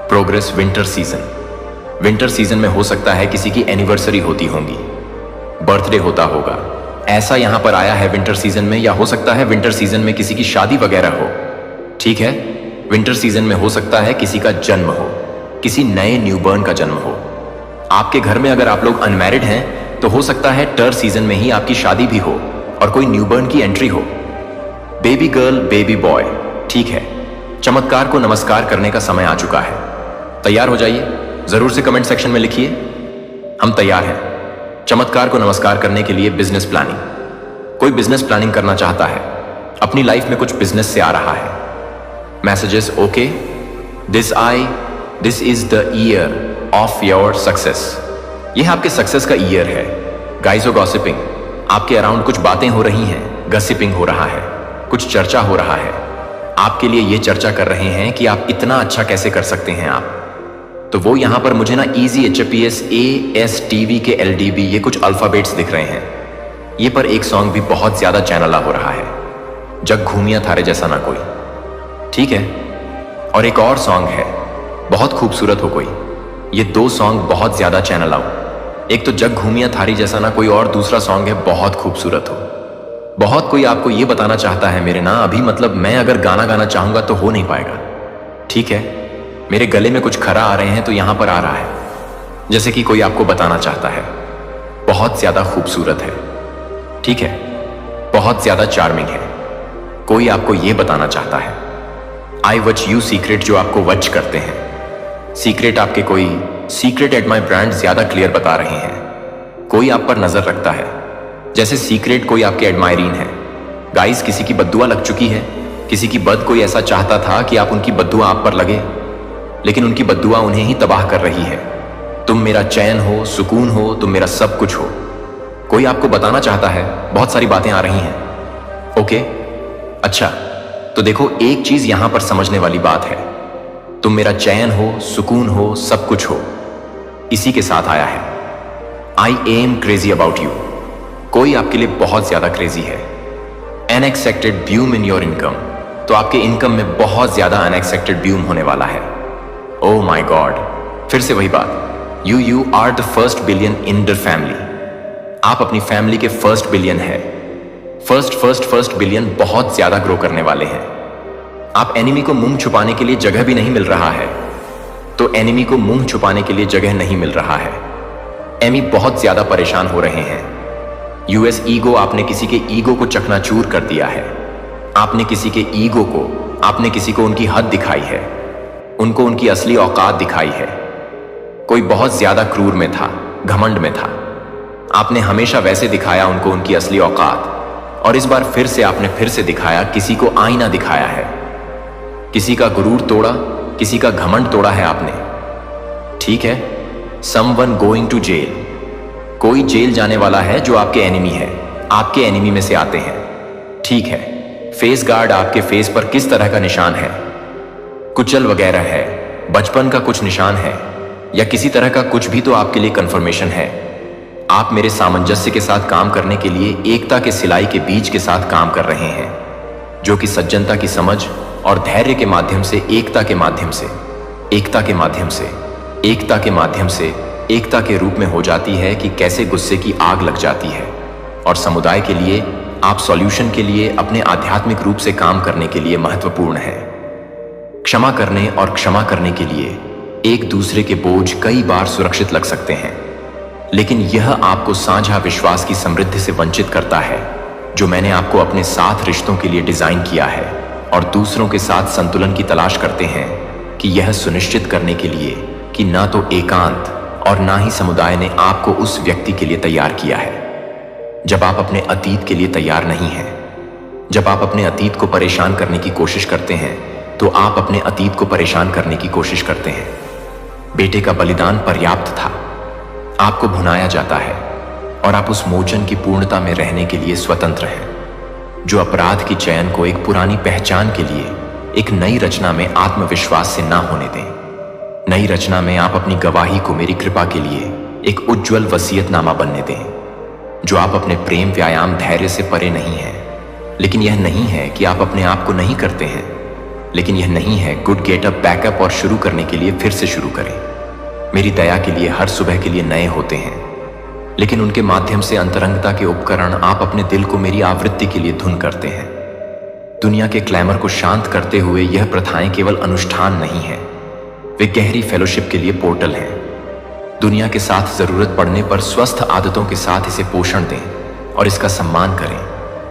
Progress winter season. Winter season में हो सकता है किसी की एनिवर्सरी होती होंगी, बर्थडे होता होगा, ऐसा यहां पर आया है विंटर सीजन में। या हो सकता है विंटर सीजन में किसी की शादी वगैरह हो। ठीक है, विंटर सीजन में हो सकता है किसी का जन्म हो, किसी नए न्यूबॉर्न का जन्म हो। आपके घर में अगर आप लोग अनमैरिड हैं तो हो सकता है टर सीजन में ही आपकी शादी भी हो और कोई न्यूबॉर्न की एंट्री हो। Baby girl, baby boy. ठीक है, चमत्कार को नमस्कार करने का समय आ चुका है। तैयार हो जाइए, जरूर से कमेंट सेक्शन में लिखिए हम तैयार हैं चमत्कार को नमस्कार करने के लिए। Business planning. कोई बिजनेस प्लानिंग करना चाहता है, अपनी लाइफ में कुछ बिजनेस से आ रहा है। Messages, okay, this is the year of your success. यह आपके सक्सेस का ईयर है। गाइस और गॉसिपिंग, आपके अराउंड कुछ बातें हो रही हैं, गसिपिंग हो रहा है, कुछ चर्चा हो रहा है। आपके लिए यह चर्चा कर रहे हैं कि आप इतना अच्छा कैसे कर सकते हैं आप। तो वो यहां पर मुझे ना इजी, HPS, ASTV के LDB, ये कुछ अल्फाबेट्स दिख रहे हैं। ये पर एक सॉन्ग भी बहुत ज्यादा चैनला हो रहा है, जग घूमिया थारे जैसा ना कोई। ठीक है, और एक और सॉन्ग है, बहुत खूबसूरत हो कोई। ये दो सॉन्ग बहुत ज्यादा चैनल आओ। एक तो जग घूमिया थारी जैसा ना कोई, और दूसरा सॉन्ग है बहुत खूबसूरत हो। बहुत कोई आपको ये बताना चाहता है मेरे ना, अभी मतलब मैं अगर गाना गाना चाहूंगा तो हो नहीं पाएगा। ठीक है, मेरे गले में कुछ खरा आ रहे हैं तो यहां पर आ रहा है, जैसे कि कोई आपको बताना चाहता है बहुत ज्यादा खूबसूरत है। ठीक है, बहुत ज्यादा चार्मिंग है। कोई आपको यह बताना चाहता है आई वच यू सीक्रेट, जो आपको वच करते हैं। सीक्रेट आपके कोई सीक्रेट एट माई ब्रांड ज्यादा क्लियर बता रहे हैं। कोई आप पर नजर रखता है, जैसे सीक्रेट कोई आपके एडमायरीन है। गाइस, किसी की बद्दुआ लग चुकी है, किसी की बद कोई ऐसा चाहता था कि आप उनकी बद्दुआ आप पर लगे, लेकिन उनकी बद्दुआ उन्हें ही तबाह कर रही है। तुम मेरा चैन हो, सुकून हो, तुम मेरा सब कुछ हो। कोई आपको बताना चाहता है, बहुत सारी बातें आ रही हैं। ओके, अच्छा, तो देखो एक चीज यहां पर समझने वाली बात है, तुम मेरा चैन हो, सुकून हो, सब कुछ हो, इसी के साथ आया है I am crazy about you. कोई आपके लिए बहुत ज्यादा क्रेजी है। अनएक्सपेक्टेड ब्यूम इन योर इनकम, तो आपके इनकम में बहुत ज्यादा अनएक्सपेक्टेड ब्यूम होने वाला है। ओह माय गॉड, फिर से वही बात, you are the first billion in the family. आप अपनी फैमिली के फर्स्ट बिलियन है। फर्स्ट बिलियन बहुत ज्यादा ग्रो करने वाले हैं। आप एनिमी को मुंह छुपाने के लिए जगह भी नहीं मिल रहा है, तो एनिमी को मुंह छुपाने के लिए जगह नहीं मिल रहा है। एमी बहुत ज्यादा परेशान हो रहे हैं। यूएस ईगो, आपने किसी के ईगो को चकनाचूर कर दिया है। आपने किसी के ईगो को, आपने किसी को उनकी हद दिखाई है, उनको उनकी असली औकात दिखाई है। कोई बहुत ज्यादा क्रूर में था, घमंड में था। आपने हमेशा वैसे दिखाया उनको उनकी असली औकात, और इस बार फिर से आपने फिर से दिखाया, किसी को आईना दिखाया है। किसी का गुरूर तोड़ा, किसी का घमंड तोड़ा है आपने। ठीक है, समवन गोइंग टू जेल, कोई जेल जाने वाला है जो आपके एनिमी है, आपके एनिमी में से आते हैं। ठीक है, फेस गार्ड आपके फेस पर किस तरह का निशान है? कुचल वगैरह है, बचपन का कुछ निशान है, या किसी तरह का कुछ भी तो आपके लिए कंफर्मेशन है। आप मेरे सामंजस्य के साथ काम करने के लिए एकता के सिलाई के बीज के साथ काम कर रहे हैं, जो कि सज्जनता की समझ और धैर्य के माध्यम से एकता के माध्यम से एकता के माध्यम से एकता के माध्यम से एकता के रूप में हो जाती है कि कैसे गुस्से की आग लग जाती है। और समुदाय के लिए आप सॉल्यूशन के लिए अपने आध्यात्मिक रूप से काम करने के लिए महत्वपूर्ण है। क्षमा करने और क्षमा करने के लिए एक दूसरे के बोझ कई बार सुरक्षित लग सकते हैं, लेकिन यह आपको साझा विश्वास की समृद्धि से वंचित करता है, जो मैंने आपको अपने साथ रिश्तों के लिए डिजाइन किया है, और दूसरों के साथ संतुलन की तलाश करते हैं कि यह सुनिश्चित करने के लिए कि ना तो एकांत और ना ही समुदाय ने आपको उस व्यक्ति के लिए तैयार किया है। जब आप अपने अतीत के लिए तैयार नहीं हैं, जब आप अपने अतीत को परेशान करने की कोशिश करते हैं, तो आप अपने अतीत को परेशान करने की कोशिश करते हैं। बेटे का बलिदान पर्याप्त था, आपको भुनाया जाता है, और आप उस मोचन की पूर्णता में रहने के लिए स्वतंत्र हैं, जो अपराध की चयन को एक पुरानी पहचान के लिए एक नई रचना में आत्मविश्वास से ना होने दें। नई रचना में आप अपनी गवाही को मेरी कृपा के लिए एक उज्जवल वसीयतनामा बनने दें, जो आप अपने प्रेम व्यायाम धैर्य से परे नहीं है। लेकिन यह नहीं है कि आप अपने आप को नहीं करते हैं, लेकिन यह नहीं है गुड गेटअप बैकअप और शुरू करने के लिए फिर से शुरू करें। मेरी दया के लिए हर सुबह के लिए नए होते हैं, लेकिन उनके माध्यम से अंतरंगता के उपकरण आप अपने दिल को मेरी आवृत्ति के लिए धुन करते हैं। दुनिया के क्लैमर को शांत करते हुए यह प्रथाएं केवल अनुष्ठान नहीं है, वे गहरी फेलोशिप के लिए पोर्टल हैं। दुनिया के साथ जरूरत पड़ने पर स्वस्थ आदतों के साथ इसे पोषण दें और इसका सम्मान करें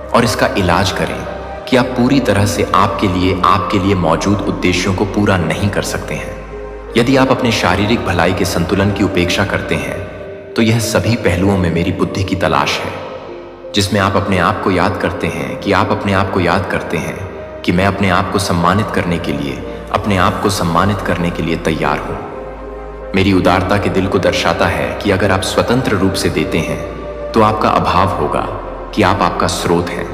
और इसका इलाज करें कि आप पूरी तरह से आपके लिए मौजूद उद्देश्यों को पूरा नहीं कर सकते हैं। यदि आप अपने शारीरिक भलाई के संतुलन की उपेक्षा करते हैं, तो यह सभी पहलुओं में मेरी बुद्धि की तलाश है, जिसमें आप अपने आप को याद करते हैं कि आप अपने आप को याद करते हैं कि मैं अपने आप को सम्मानित करने के लिए अपने आप को सम्मानित करने के लिए तैयार हूं। मेरी उदारता के दिल को दर्शाता है कि अगर आप स्वतंत्र रूप से देते हैं, तो आपका अभाव होगा कि आप आपका स्रोत हैं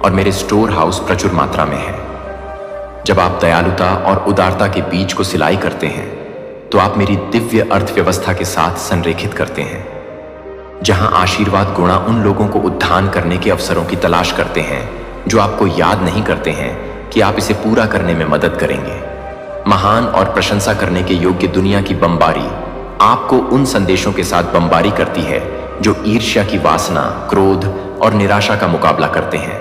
और मेरे स्टोर हाउस प्रचुर मात्रा में है। जब आप दयालुता और उदारता के बीज को सिलाई करते हैं, तो आप मेरी दिव्य अर्थव्यवस्था के साथ संरेखित करते हैं, जहां आशीर्वाद गुणा उन लोगों को उद्धान करने के अवसरों की तलाश करते हैं जो आपको याद नहीं करते हैं कि आप इसे पूरा करने में मदद करेंगे। महान और प्रशंसा करने के योग्य दुनिया की बमबारी आपको उन संदेशों के साथ बमबारी करती है जो ईर्ष्या की वासना, क्रोध और निराशा का मुकाबला करते हैं,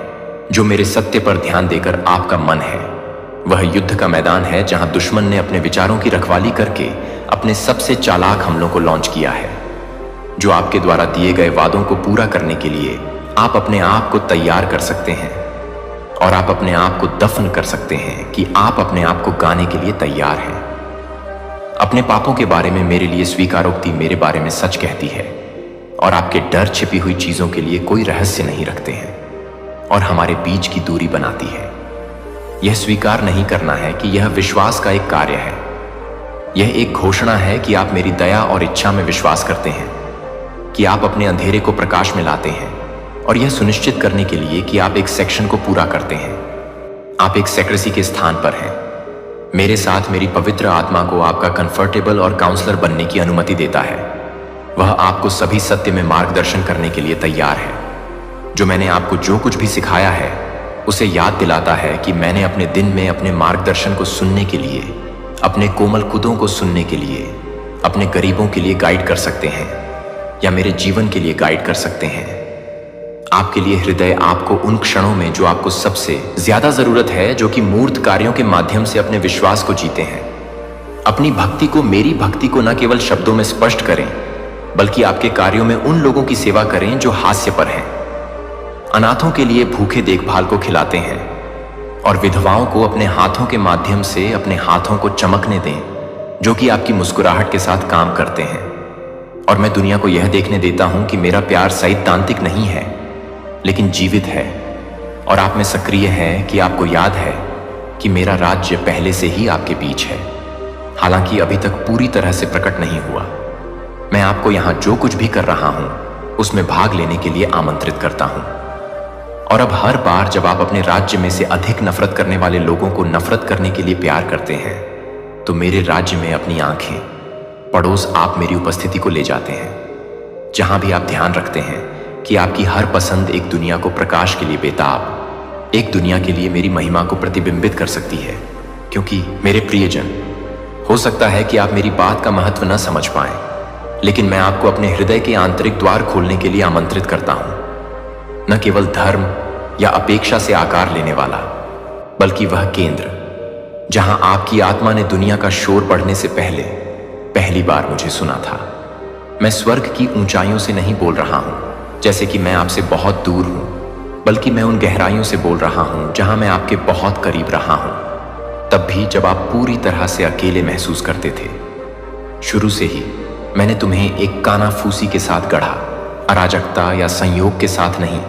जो मेरे सत्य पर ध्यान देकर आपका मन है। वह युद्ध का मैदान है जहां दुश्मन ने अपने विचारों की रखवाली करके अपने सबसे चालाक हमलों को लॉन्च किया है, जो आपके द्वारा दिए गए वादों को पूरा करने के लिए आप अपने आप को तैयार कर सकते हैं, और आप अपने आप को दफन कर सकते हैं कि आप अपने आप को गाने के लिए तैयार हैं। अपने पापों के बारे में मेरे लिए स्वीकारोक्ति मेरे बारे में सच कहती है, और आपके डर छिपी हुई चीजों के लिए कोई रहस्य नहीं रखते हैं और हमारे बीच की दूरी बनाती है। यह स्वीकार नहीं करना है कि यह विश्वास का एक कार्य है। यह एक घोषणा है कि आप मेरी दया और इच्छा में विश्वास करते हैं, कि आप अपने अंधेरे को प्रकाश में लाते हैं, और यह सुनिश्चित करने के लिए कि आप एक सेक्शन को पूरा करते हैं। आप एक सेक्रेसी के स्थान पर हैं। मेरे साथ मेरी पवित्र आत्मा को आपका कंफर्टेबल और काउंसलर बनने की अनुमति देता है। वह आपको सभी सत्य में मार्गदर्शन करने के लिए तैयार है। जो मैंने आपको जो कुछ भी सिखाया है, उसे याद दिलाता है कि मैंने अपने दिन में अपने मार्गदर्शन को सुनने के लिए, अपने कोमल खुदों को सुनने के लिए, अपने गरीबों के लिए गाइड कर सकते हैं, या मेरे जीवन के लिए गाइड कर सकते हैं। आपके लिए हृदय आपको उन क्षणों में जो आपको सबसे ज्यादा जरूरत है, जो कि मूर्त कार्यों के माध्यम से अपने विश्वास को जीते हैं। अपनी भक्ति को, मेरी भक्ति को न केवल शब्दों में स्पष्ट करें, बल्कि आपके कार्यों में उन लोगों की सेवा करें जो हास्य पर हैं। अनाथों के लिए भूखे देखभाल को खिलाते हैं, और विधवाओं को अपने हाथों के माध्यम से अपने हाथों को चमकने दें, जो कि आपकी मुस्कुराहट के साथ काम करते हैं। और मैं दुनिया को यह देखने देता हूं कि मेरा प्यार सैद्धांतिक नहीं है, लेकिन जीवित है, और आप में सक्रिय है कि आपको याद है कि मेरा राज्य पहले से ही आपके बीच है, हालांकि अभी तक पूरी तरह से प्रकट नहीं हुआ। मैं आपको यहां जो कुछ भी कर रहा हूं, उसमें भाग लेने के लिए आमंत्रित करता हूं, और अब हर बार जब आप अपने राज्य में से अधिक नफरत करने वाले लोगों को नफरत करने के लिए प्यार करते हैं, तो मेरे राज्य में अपनी आंखें पड़ोस आप मेरी उपस्थिति को ले जाते हैं। जहां भी आप ध्यान रखते हैं कि आपकी हर पसंद एक दुनिया को प्रकाश के लिए बेताब, एक दुनिया के लिए मेरी महिमा को प्रतिबिंबित कर सकती है। क्योंकि मेरे प्रियजन, हो सकता है कि आप मेरी बात का महत्व न समझ पाएं, लेकिन मैं आपको अपने हृदय के आंतरिक द्वार खोलने के लिए आमंत्रित करता हूं। न केवल धर्म या अपेक्षा से आकार लेने वाला, बल्कि वह केंद्र जहां आपकी आत्मा ने दुनिया का शोर बढ़ने से पहली बार मुझे सुना था। मैं स्वर्ग की ऊंचाइयों से नहीं बोल रहा हूं जैसे कि मैं आपसे बहुत दूर हूं, बल्कि मैं उन गहराइयों से बोल रहा हूं जहां मैं आपके बहुत करीब रहा हूं, तब भी जब आप पूरी तरह से अकेले महसूस करते थे। शुरू से ही मैंने तुम्हें एक कानाफूसी के साथ गढ़ा, अराजकता या संयोग के साथ नहीं,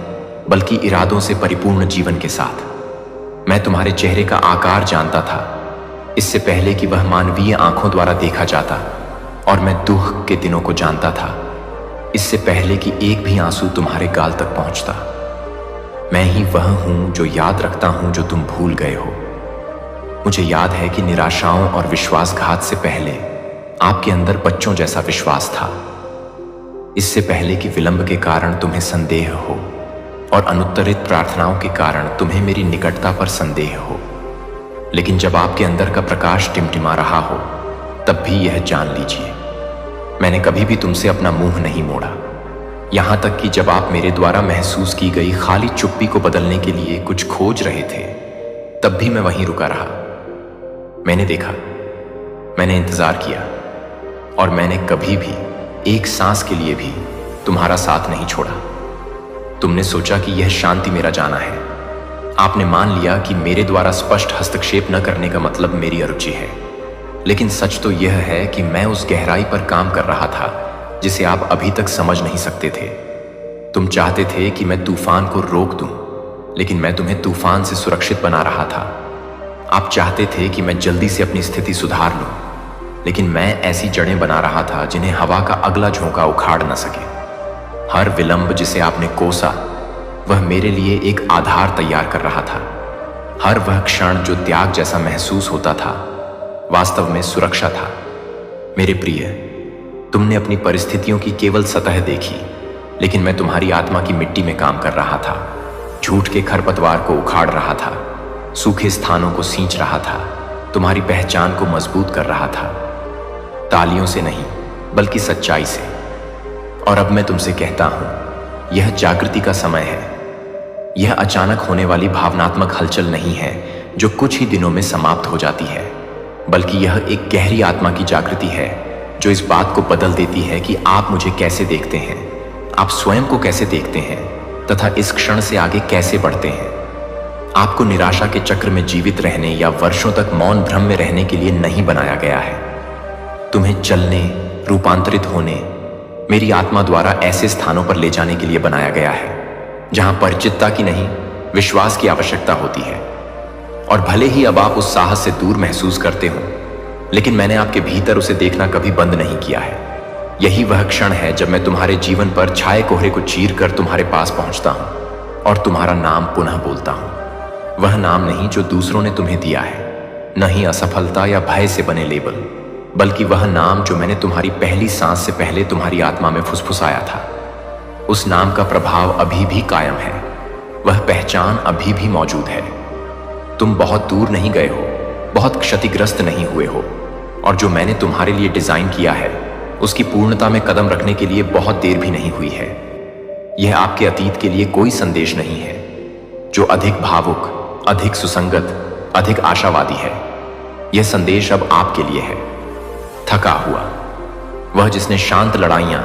बल्कि इरादों से परिपूर्ण जीवन के साथ। मैं तुम्हारे चेहरे का आकार जानता था, इससे पहले कि वह मानवीय आंखों द्वारा देखा जाता, और मैं दुख के दिनों को जानता था, इससे पहले कि एक भी आंसू तुम्हारे गाल तक पहुंचता। मैं ही वह हूं जो याद रखता हूं जो तुम भूल गए हो। मुझे याद है कि निराशाओं और विश्वासघात से पहले आपके अंदर बच्चों जैसा विश्वास था। इससे पहले कि विलंब के कारण तुम्हें संदेह हो और अनुत्तरित प्रार्थनाओं के कारण तुम्हें मेरी निकटता पर संदेह हो। लेकिन जब आपके अंदर का प्रकाश टिमटिमा रहा हो, तब भी यह जान लीजिए, मैंने कभी भी तुमसे अपना मुंह नहीं मोड़ा। यहां तक कि जब आप मेरे द्वारा महसूस की गई खाली चुप्पी को बदलने के लिए कुछ खोज रहे थे, तब भी मैं वहीं रुका रहा। मैंने देखा, मैंने इंतजार किया, और मैंने कभी भी एक सांस के लिए भी तुम्हारा साथ नहीं छोड़ा। तुमने सोचा कि यह शांति मेरा जाना है। आपने मान लिया कि मेरे द्वारा स्पष्ट हस्तक्षेप न करने का मतलब मेरी अरुचि है। लेकिन सच तो यह है कि मैं उस गहराई पर काम कर रहा था जिसे आप अभी तक समझ नहीं सकते थे। तुम चाहते थे कि मैं तूफान को रोक दूं, लेकिन मैं तुम्हें तूफान से सुरक्षित बना रहा था। आप चाहते थे कि मैं जल्दी से अपनी स्थिति सुधार लूं, लेकिन मैं ऐसी जड़ें बना रहा था जिन्हें हवा का अगला झोंका उखाड़ न सके। हर विलंब जिसे आपने कोसा, वह मेरे लिए एक आधार तैयार कर रहा था। हर वह क्षण जो त्याग जैसा महसूस होता था, वास्तव में सुरक्षा था। मेरे प्रिय, तुमने अपनी परिस्थितियों की केवल सतह देखी, लेकिन मैं तुम्हारी आत्मा की मिट्टी में काम कर रहा था। झूठ के खरपतवार को उखाड़ रहा था, सूखे स्थानों को सींच रहा था, तुम्हारी पहचान को मजबूत कर रहा था। तालियों से नहीं, बल्कि सच्चाई से। और अब मैं तुमसे कहता हूं, यह जागृति का समय है। यह अचानक होने वाली भावनात्मक हलचल नहीं है जो कुछ ही दिनों में समाप्त हो जाती है, बल्कि यह एक गहरी आत्मा की जागृति है जो इस बात को बदल देती है कि आप मुझे कैसे देखते हैं, आप स्वयं को कैसे देखते हैं, तथा इस क्षण से आगे कैसे बढ़ते हैं। आपको निराशा के चक्र में जीवित रहने या वर्षों तक मौन भ्रम में रहने के लिए नहीं बनाया गया है। तुम्हें चलने, रूपांतरित होने, मेरी आत्मा द्वारा ऐसे स्थानों पर ले जाने के लिए बनाया गया है जहां परिचितता की नहीं, विश्वास की आवश्यकता होती है। और भले ही अब आप उस साहस से दूर महसूस करते हो, लेकिन मैंने आपके भीतर उसे देखना कभी बंद नहीं किया है। यही वह क्षण है जब मैं तुम्हारे जीवन पर छाए कोहरे को चीर कर तुम्हारे पास पहुंचता हूं और तुम्हारा नाम पुनः बोलता हूं। वह नाम नहीं जो दूसरों ने तुम्हें दिया है, न ही असफलता या भय से बने लेबल, बल्कि वह नाम जो मैंने तुम्हारी पहली सांस से पहले तुम्हारी आत्मा में फुसफुसाया था। उस नाम का प्रभाव अभी भी कायम है, वह पहचान अभी भी मौजूद है। तुम बहुत दूर नहीं गए हो, बहुत क्षतिग्रस्त नहीं हुए हो, और जो मैंने तुम्हारे लिए डिजाइन किया है उसकी पूर्णता में कदम रखने के लिए बहुत देर भी नहीं हुई है। यह आपके अतीत के लिए कोई संदेश नहीं है जो अधिक भावुक, अधिक सुसंगत, अधिक आशावादी है। यह संदेश अब आपके लिए है। थका हुआ, वह जिसने शांत लड़ाइयां,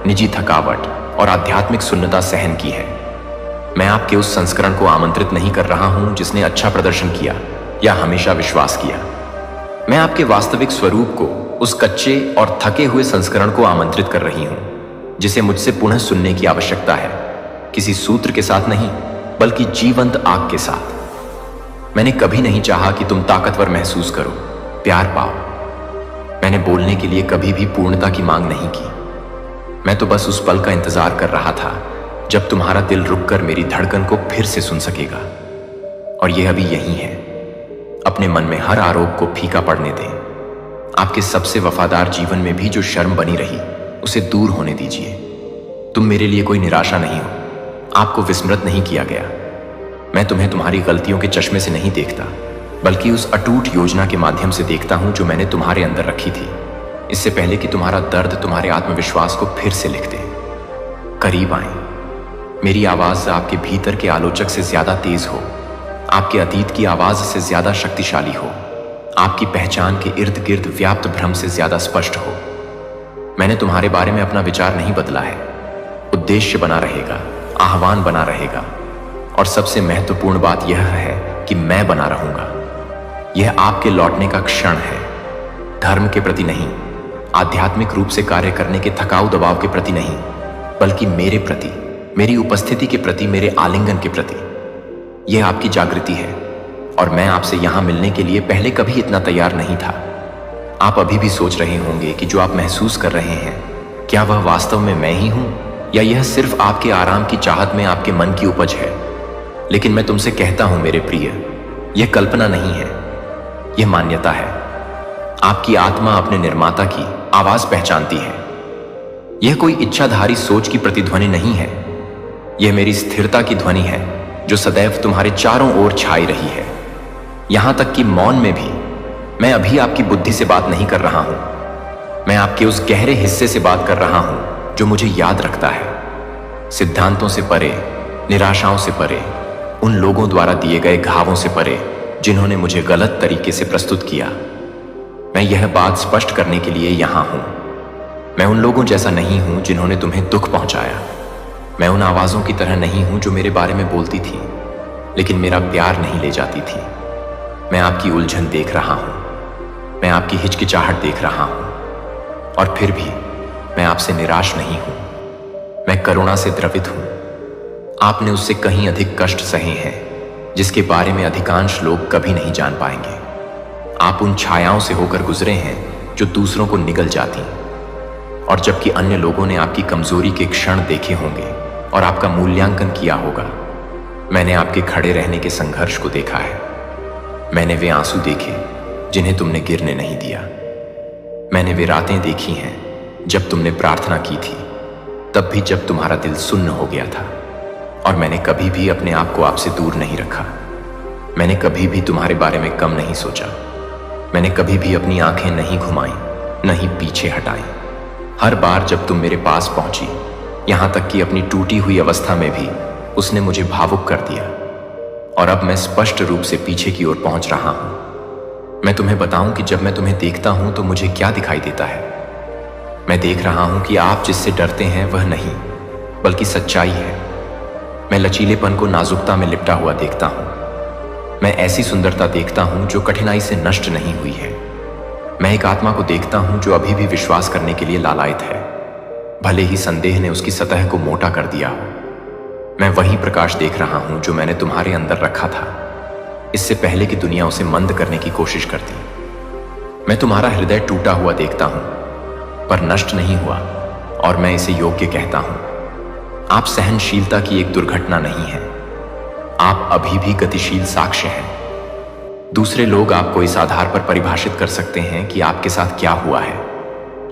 निजी थकावट और आध्यात्मिक सुन्नता सहन की है। मैं आपके उस संस्करण को आमंत्रित नहीं कर रहा हूं जिसने अच्छा प्रदर्शन किया या हमेशा विश्वास किया। मैं आपके वास्तविक स्वरूप को, उस कच्चे और थके हुए संस्करण को आमंत्रित कर रही हूं जिसे मुझसे पुनः सुनने की आवश्यकता है, किसी सूत्र के साथ नहीं, बल्कि जीवंत आग के साथ। मैंने कभी नहीं चाहा कि तुम ताकतवर महसूस करो, प्यार पाओ। मैंने बोलने के लिए कभी भी पूर्णता की मांग नहीं की। मैं तो बस उस पल का इंतजार कर रहा था जब तुम्हारा दिल रुककर मेरी धड़कन को फिर से सुन सकेगा। और यह अभी यही है। अपने मन में हर आरोप को फीका पड़ने दें। आपके सबसे वफादार जीवन में भी जो शर्म बनी रही उसे दूर होने दीजिए। तुम मेरे लिए कोई निराशा नहीं हो। आपको विस्मृत नहीं किया गया। मैं तुम्हें तुम्हारी गलतियों के चश्मे से नहीं देखता, बल्कि उस अटूट योजना के माध्यम से देखता हूं जो मैंने तुम्हारे अंदर रखी थी, इससे पहले कि तुम्हारा दर्द तुम्हारे आत्मविश्वास को फिर से लिख दे। करीब आए। मेरी आवाज आपके भीतर के आलोचक से ज्यादा तेज हो, आपके अतीत की आवाज से ज्यादा शक्तिशाली हो, आपकी पहचान के इर्द गिर्द व्याप्त भ्रम से ज्यादा स्पष्ट हो। मैंने तुम्हारे बारे में अपना विचार नहीं बदला है। उद्देश्य बना रहेगा, आह्वान बना रहेगा, और सबसे महत्वपूर्ण बात यह है कि मैं बना रहूंगा। यह आपके लौटने का क्षण है, धर्म के प्रति नहीं, आध्यात्मिक रूप से कार्य करने के थकाऊ दबाव के प्रति नहीं, बल्कि मेरे प्रति, मेरी उपस्थिति के प्रति, मेरे आलिंगन के प्रति। यह आपकी जागृति है, और मैं आपसे यहां मिलने के लिए पहले कभी इतना तैयार नहीं था। आप अभी भी सोच रहे होंगे कि जो आप महसूस कर रहे हैं, क्या वह वास्तव में मैं ही हूं, या यह सिर्फ आपके आराम की चाहत में आपके मन की उपज है। लेकिन मैं तुमसे कहता हूं मेरे प्रिय, यह कल्पना नहीं है, यह मान्यता है। आपकी आत्मा अपने निर्माता की आवाज पहचानती है। यह कोई इच्छाधारी सोच की प्रतिध्वनि नहीं है। यह मेरी स्थिरता की ध्वनि है, जो सदैव तुम्हारे चारों ओर छाई रही है। यहां तक कि मौन में भी मैं अभी आपकी बुद्धि से बात नहीं कर रहा हूं। मैं आपके उस गहरे हिस्से से बात कर रहा हूं जो मुझे याद रखता है। सिद्धांतों से परे, निराशाओं से परे, उन लोगों द्वारा दिए गए घावों से परे जिन्होंने मुझे गलत तरीके से प्रस्तुत किया। मैं यह बात स्पष्ट करने के लिए यहां हूं। मैं उन लोगों जैसा नहीं हूं जिन्होंने तुम्हें दुख पहुंचाया। मैं उन आवाजों की तरह नहीं हूं जो मेरे बारे में बोलती थी, लेकिन मेरा प्यार नहीं ले जाती थी। मैं आपकी उलझन देख रहा हूं, मैं आपकी हिचकिचाहट देख रहा हूं, और फिर भी मैं आपसे निराश नहीं हूं। मैं करुणा से द्रवित हूं। आपने उससे कहीं अधिक कष्ट सहे हैं, जिसके बारे में अधिकांश लोग कभी नहीं जान पाएंगे। आप उन छायाओं से होकर गुजरे हैं जो दूसरों को निगल जाती, और जबकि अन्य लोगों ने आपकी कमजोरी के क्षण देखे होंगे और आपका मूल्यांकन किया होगा, मैंने आपके खड़े रहने के संघर्ष को देखा है। मैंने वे आंसू देखे जिन्हें तुमने गिरने नहीं दिया। मैंने वे रातें देखी हैं जब तुमने प्रार्थना की थी, तब भी जब तुम्हारा दिल सुन्न हो गया था। और मैंने कभी भी अपने आप को आपसे दूर नहीं रखा। मैंने कभी भी तुम्हारे बारे में कम नहीं सोचा। मैंने कभी भी अपनी आंखें नहीं घुमाई, न ही पीछे हटाई। हर बार जब तुम मेरे पास पहुंची, यहां तक कि अपनी टूटी हुई अवस्था में भी, उसने मुझे भावुक कर दिया। और अब मैं स्पष्ट रूप से पीछे की ओर पहुंच रहा हूं। मैं तुम्हें बताऊं कि जब मैं तुम्हें देखता हूं तो मुझे क्या दिखाई देता है। मैं देख रहा हूं कि आप जिससे डरते हैं वह नहीं, बल्कि सच्चाई है। मैं लचीलेपन को नाजुकता में लिपटा हुआ देखता हूं। मैं ऐसी सुंदरता देखता हूं जो कठिनाई से नष्ट नहीं हुई है। मैं एक आत्मा को देखता हूं जो अभी भी विश्वास करने के लिए लालायित है, भले ही संदेह ने उसकी सतह को मोटा कर दिया हो। मैं वही प्रकाश देख रहा हूं जो मैंने तुम्हारे अंदर रखा था, इससे पहले कि दुनिया उसे मंद करने की कोशिश करती। मैं तुम्हारा हृदय टूटा हुआ देखता हूं, पर नष्ट नहीं हुआ, और मैं इसे योग्य कहता हूं। आप सहनशीलता की एक दुर्घटना नहीं है। आप अभी भी गतिशील साक्ष्य हैं। दूसरे लोग आपको इस आधार पर परिभाषित कर सकते हैं कि आपके साथ क्या हुआ है,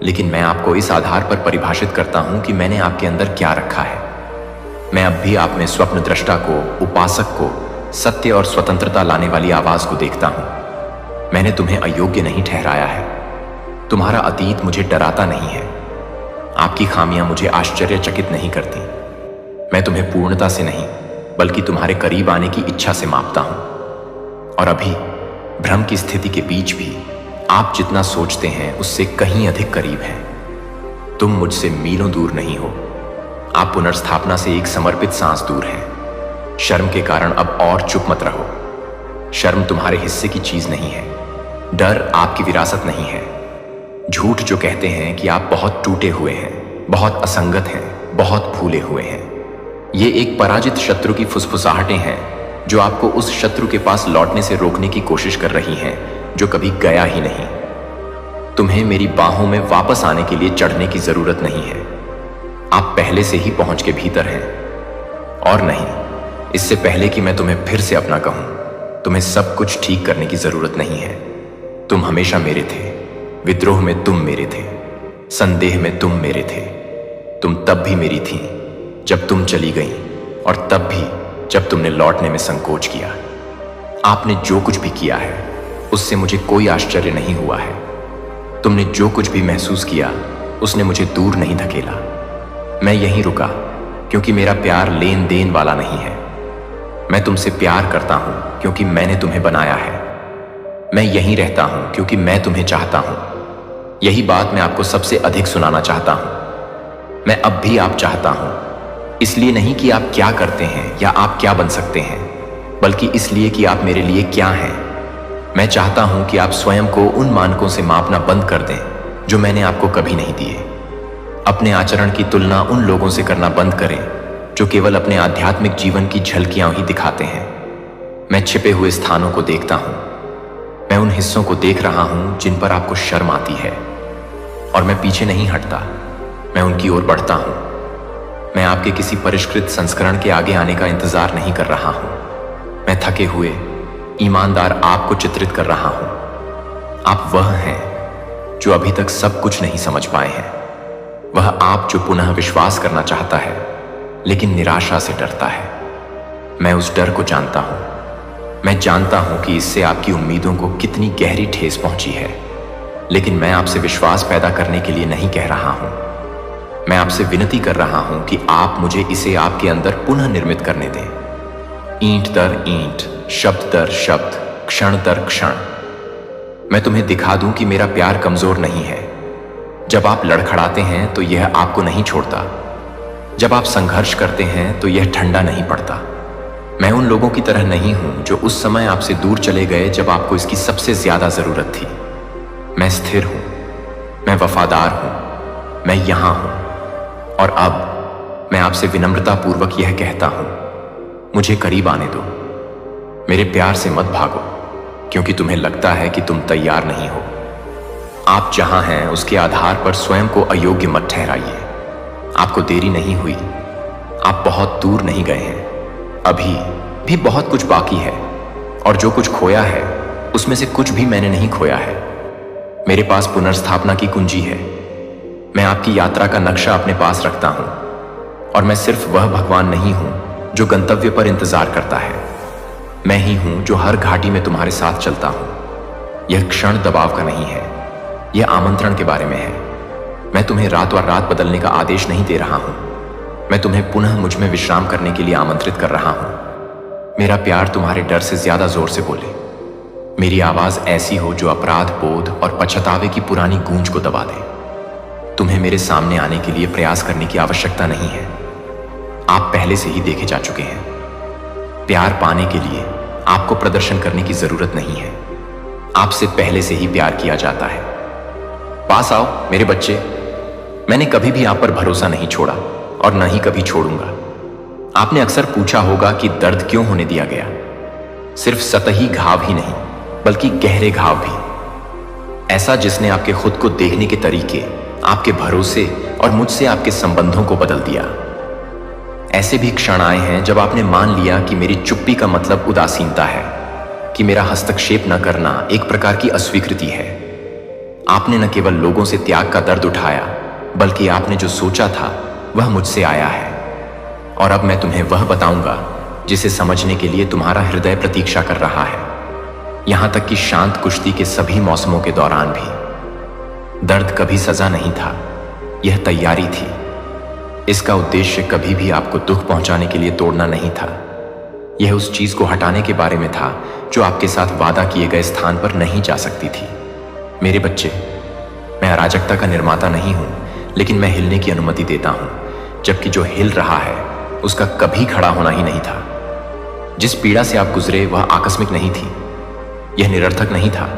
लेकिन मैं आपको इस आधार पर परिभाषित करता हूं कि मैंने आपके अंदर क्या रखा है। मैं अब भी आप में स्वप्न दृष्टा को, उपासक को, सत्य और स्वतंत्रता लाने वाली आवाज को देखता हूं। मैंने तुम्हें अयोग्य नहीं ठहराया है। तुम्हारा अतीत मुझे डराता नहीं है। आपकी खामियां मुझे आश्चर्यचकित नहीं करती। मैं तुम्हें पूर्णता से नहीं, बल्कि तुम्हारे करीब आने की इच्छा से मापता हूं। और अभी भ्रम की स्थिति के बीच भी आप जितना सोचते हैं उससे कहीं अधिक करीब हैं। तुम मुझसे मीलों दूर नहीं हो। आप पुनर्स्थापना से एक समर्पित सांस दूर हैं। शर्म के कारण अब और चुप मत रहो। शर्म तुम्हारे हिस्से की चीज नहीं है। डर आपकी विरासत नहीं है। झूठ जो कहते हैं कि आप बहुत टूटे हुए हैं, बहुत असंगत हैं, बहुत फूले हुए हैं, ये एक पराजित शत्रु की फुसफुसाहटें हैं जो आपको उस शत्रु के पास लौटने से रोकने की कोशिश कर रही हैं जो कभी गया ही नहीं। तुम्हें मेरी बाहों में वापस आने के लिए चढ़ने की जरूरत नहीं है। आप पहले से ही पहुंच के भीतर हैं। और नहीं, इससे पहले कि मैं तुम्हें फिर से अपना कहूं, तुम्हें सब कुछ ठीक करने की जरूरत नहीं है। तुम हमेशा मेरे थे। विद्रोह में तुम मेरे थे, संदेह में तुम मेरे थे। तुम तब भी मेरी थी जब तुम चली गई, और तब भी जब तुमने लौटने में संकोच किया। आपने जो कुछ भी किया है उससे मुझे कोई आश्चर्य नहीं हुआ है। तुमने जो कुछ भी महसूस किया उसने मुझे दूर नहीं धकेला। मैं यहीं रुका क्योंकि मेरा प्यार लेन देन वाला नहीं है। मैं तुमसे प्यार करता हूं क्योंकि मैंने तुम्हें बनाया है। मैं यहीं रहता हूं क्योंकि मैं तुम्हें चाहता हूं। यही बात मैं आपको सबसे अधिक सुनाना चाहता हूं। मैं अब भी आप चाहता हूं, इसलिए नहीं कि आप क्या करते हैं या आप क्या बन सकते हैं, बल्कि इसलिए कि आप मेरे लिए क्या हैं। मैं चाहता हूं कि आप स्वयं को उन मानकों से मापना बंद कर दें जो मैंने आपको कभी नहीं दिए। अपने आचरण की तुलना उन लोगों से करना बंद करें जो केवल अपने आध्यात्मिक जीवन की झलकियां ही दिखाते हैं। मैं छिपे हुए स्थानों को देखता हूं। मैं उन हिस्सों को देख रहा हूं जिन पर आपको शर्म आती है, और मैं पीछे नहीं हटता, मैं उनकी ओर बढ़ता हूं। मैं आपके किसी परिष्कृत संस्करण के आगे आने का इंतजार नहीं कर रहा हूं। मैं थके हुए ईमानदार आपको चित्रित कर रहा हूं। आप वह हैं जो अभी तक सब कुछ नहीं समझ पाए हैं। वह आप जो पुनः विश्वास करना चाहता है लेकिन निराशा से डरता है। मैं उस डर को जानता हूं। मैं जानता हूं कि इससे आपकी उम्मीदों को कितनी गहरी ठेस पहुंची है, लेकिन मैं आपसे विश्वास पैदा करने के लिए नहीं कह रहा हूं। मैं आपसे विनती कर रहा हूं कि आप मुझे इसे आपके अंदर पुनः निर्मित करने दें। ईंट दर ईंट, शब्द दर शब्द, क्षण दर क्षण। मैं तुम्हें दिखा दूं कि मेरा प्यार कमजोर नहीं है। जब आप लड़खड़ाते हैं तो यह आपको नहीं छोड़ता। जब आप संघर्ष करते हैं तो यह ठंडा नहीं पड़ता। मैं उन लोगों की तरह नहीं हूं जो उस समय आपसे दूर चले गए जब आपको इसकी सबसे ज्यादा जरूरत थी। मैं स्थिर हूं, मैं वफादार हूं, मैं यहां हूं। और अब मैं आपसे विनम्रतापूर्वक यह कहता हूं, मुझे करीब आने दो। मेरे प्यार से मत भागो क्योंकि तुम्हें लगता है कि तुम तैयार नहीं हो। आप जहां हैं उसके आधार पर स्वयं को अयोग्य मत ठहराइए। आपको देरी नहीं हुई, आप बहुत दूर नहीं गए हैं। अभी भी बहुत कुछ बाकी है, और जो कुछ खोया है उसमें से कुछ भी मैंने नहीं खोया है। मेरे पास पुनर्स्थापना की कुंजी है। मैं आपकी यात्रा का नक्शा अपने पास रखता हूं, और मैं सिर्फ वह भगवान नहीं हूं जो गंतव्य पर इंतजार करता है। मैं ही हूं जो हर घाटी में तुम्हारे साथ चलता हूं। यह क्षण दबाव का नहीं है, यह आमंत्रण के बारे में है। मैं तुम्हें रात और रात बदलने का आदेश नहीं दे रहा हूं। मैं तुम्हें पुनः मुझ में विश्राम करने के लिए आमंत्रित कर रहा हूं। मेरा प्यार तुम्हारे डर से ज्यादा जोर से बोले। मेरी आवाज ऐसी हो जो अपराध बोध और पछतावे की पुरानी गूंज को दबा दे। तुम्हें मेरे सामने आने के लिए प्रयास करने की आवश्यकता नहीं है। आप पहले से ही देखे जा चुके हैं। प्यार पाने के लिए आपको प्रदर्शन करने की जरूरत नहीं है। आपसे पहले से ही प्यार किया जाता है। पास आओ मेरे बच्चे। मैंने कभी भी आप पर भरोसा नहीं छोड़ा और न ही कभी छोड़ूंगा। आपने अक्सर पूछा होगा कि दर्द क्यों होने दिया गया। सिर्फ सतही घाव ही नहीं बल्कि गहरे घाव भी। ऐसा जिसने आपके खुद को देखने के तरीके, आपके भरोसे और मुझसे आपके संबंधों को बदल दिया। ऐसे भी क्षण आए हैं जब आपने मान लिया कि मेरी चुप्पी का मतलब उदासीनता है, कि मेरा हस्तक्षेप न करना एक प्रकार की अस्वीकृति है। आपने न केवल लोगों से त्याग का दर्द उठाया, बल्कि आपने जो सोचा था वह मुझसे आया है। और अब मैं तुम्हें वह बताऊंगा जिसे समझने के लिए तुम्हारा हृदय प्रतीक्षा कर रहा है, यहां तक कि शांत कुश्ती के सभी मौसमों के दौरान भी। दर्द कभी सजा नहीं था, यह तैयारी थी। इसका उद्देश्य कभी भी आपको दुख पहुंचाने के लिए तोड़ना नहीं था। यह उस चीज को हटाने के बारे में था जो आपके साथ वादा किए गए स्थान पर नहीं जा सकती थी। मेरे बच्चे, मैं अराजकता का निर्माता नहीं हूं, लेकिन मैं हिलने की अनुमति देता हूं, जबकि जो हिल रहा है उसका कभी खड़ा होना ही नहीं था। जिस पीड़ा से आप गुजरे वह आकस्मिक नहीं थी, यह निरर्थक नहीं था।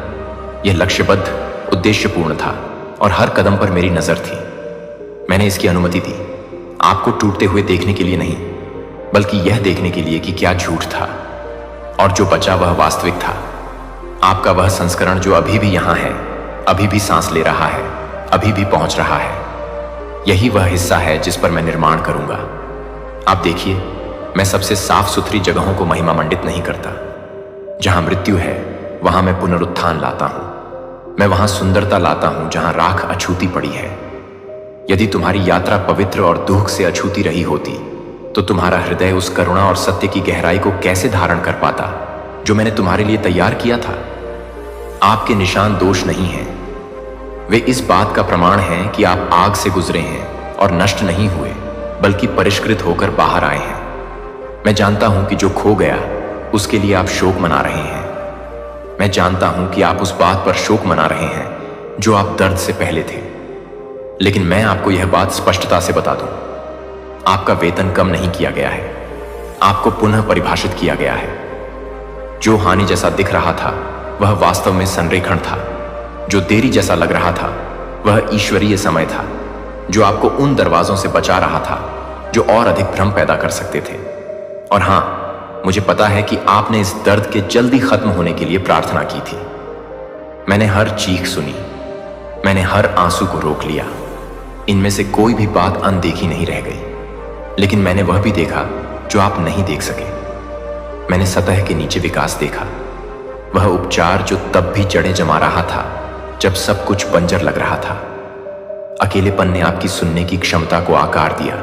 यह लक्ष्यबद्ध, उद्देश्यपूर्ण था, और हर कदम पर मेरी नजर थी। मैंने इसकी अनुमति दी, आपको टूटते हुए देखने के लिए नहीं, बल्कि यह देखने के लिए कि क्या झूठ था और जो बचा वह वास्तविक था। आपका वह संस्करण जो अभी भी यहां है, अभी भी सांस ले रहा है, अभी भी पहुंच रहा है। यही वह हिस्सा है जिस पर मैं निर्माण करूंगा। आप देखिए, मैं सबसे साफ सुथरी जगहों को महिमा मंडित नहीं करता। जहां मृत्यु है वहां मैं पुनरुत्थान लाता हूं। मैं वहां सुंदरता लाता हूं जहां राख अछूती पड़ी है। यदि तुम्हारी यात्रा पवित्र और दुख से अछूती रही होती तो तुम्हारा हृदय उस करुणा और सत्य की गहराई को कैसे धारण कर पाता जो मैंने तुम्हारे लिए तैयार किया था। आपके निशान दोष नहीं हैं। वे इस बात का प्रमाण हैं कि आप आग से गुजरे हैं और नष्ट नहीं हुए, बल्कि परिष्कृत होकर बाहर आए हैं। मैं जानता हूं कि जो खो गया उसके लिए आप शोक मना रहे हैं। मैं जानता हूं कि आप उस बात पर शोक मना रहे हैं जो आप दर्द से पहले थे। लेकिन मैं आपको यह बात स्पष्टता से बता दूं, आपका वेतन कम नहीं किया गया है, आपको पुनः परिभाषित किया गया है। जो हानि जैसा दिख रहा था वह वास्तव में संरेखण था। जो देरी जैसा लग रहा था वह ईश्वरीय समय था जो आपको उन दरवाजों से बचा रहा था जो और अधिक भ्रम पैदा कर सकते थे। और हां, मुझे पता है कि आपने इस दर्द के जल्दी खत्म होने के लिए प्रार्थना की थी। मैंने हर चीख सुनी, मैंने हर आंसू को रोक लिया। इनमें से कोई भी बात अनदेखी नहीं रह गई। लेकिन मैंने वह भी देखा जो आप नहीं देख सके। मैंने सतह के नीचे विकास देखा, वह उपचार जो तब भी जड़ें जमा रहा था जब सब कुछ बंजर लग रहा था। अकेलेपन ने आपकी सुनने की क्षमता को आकार दिया,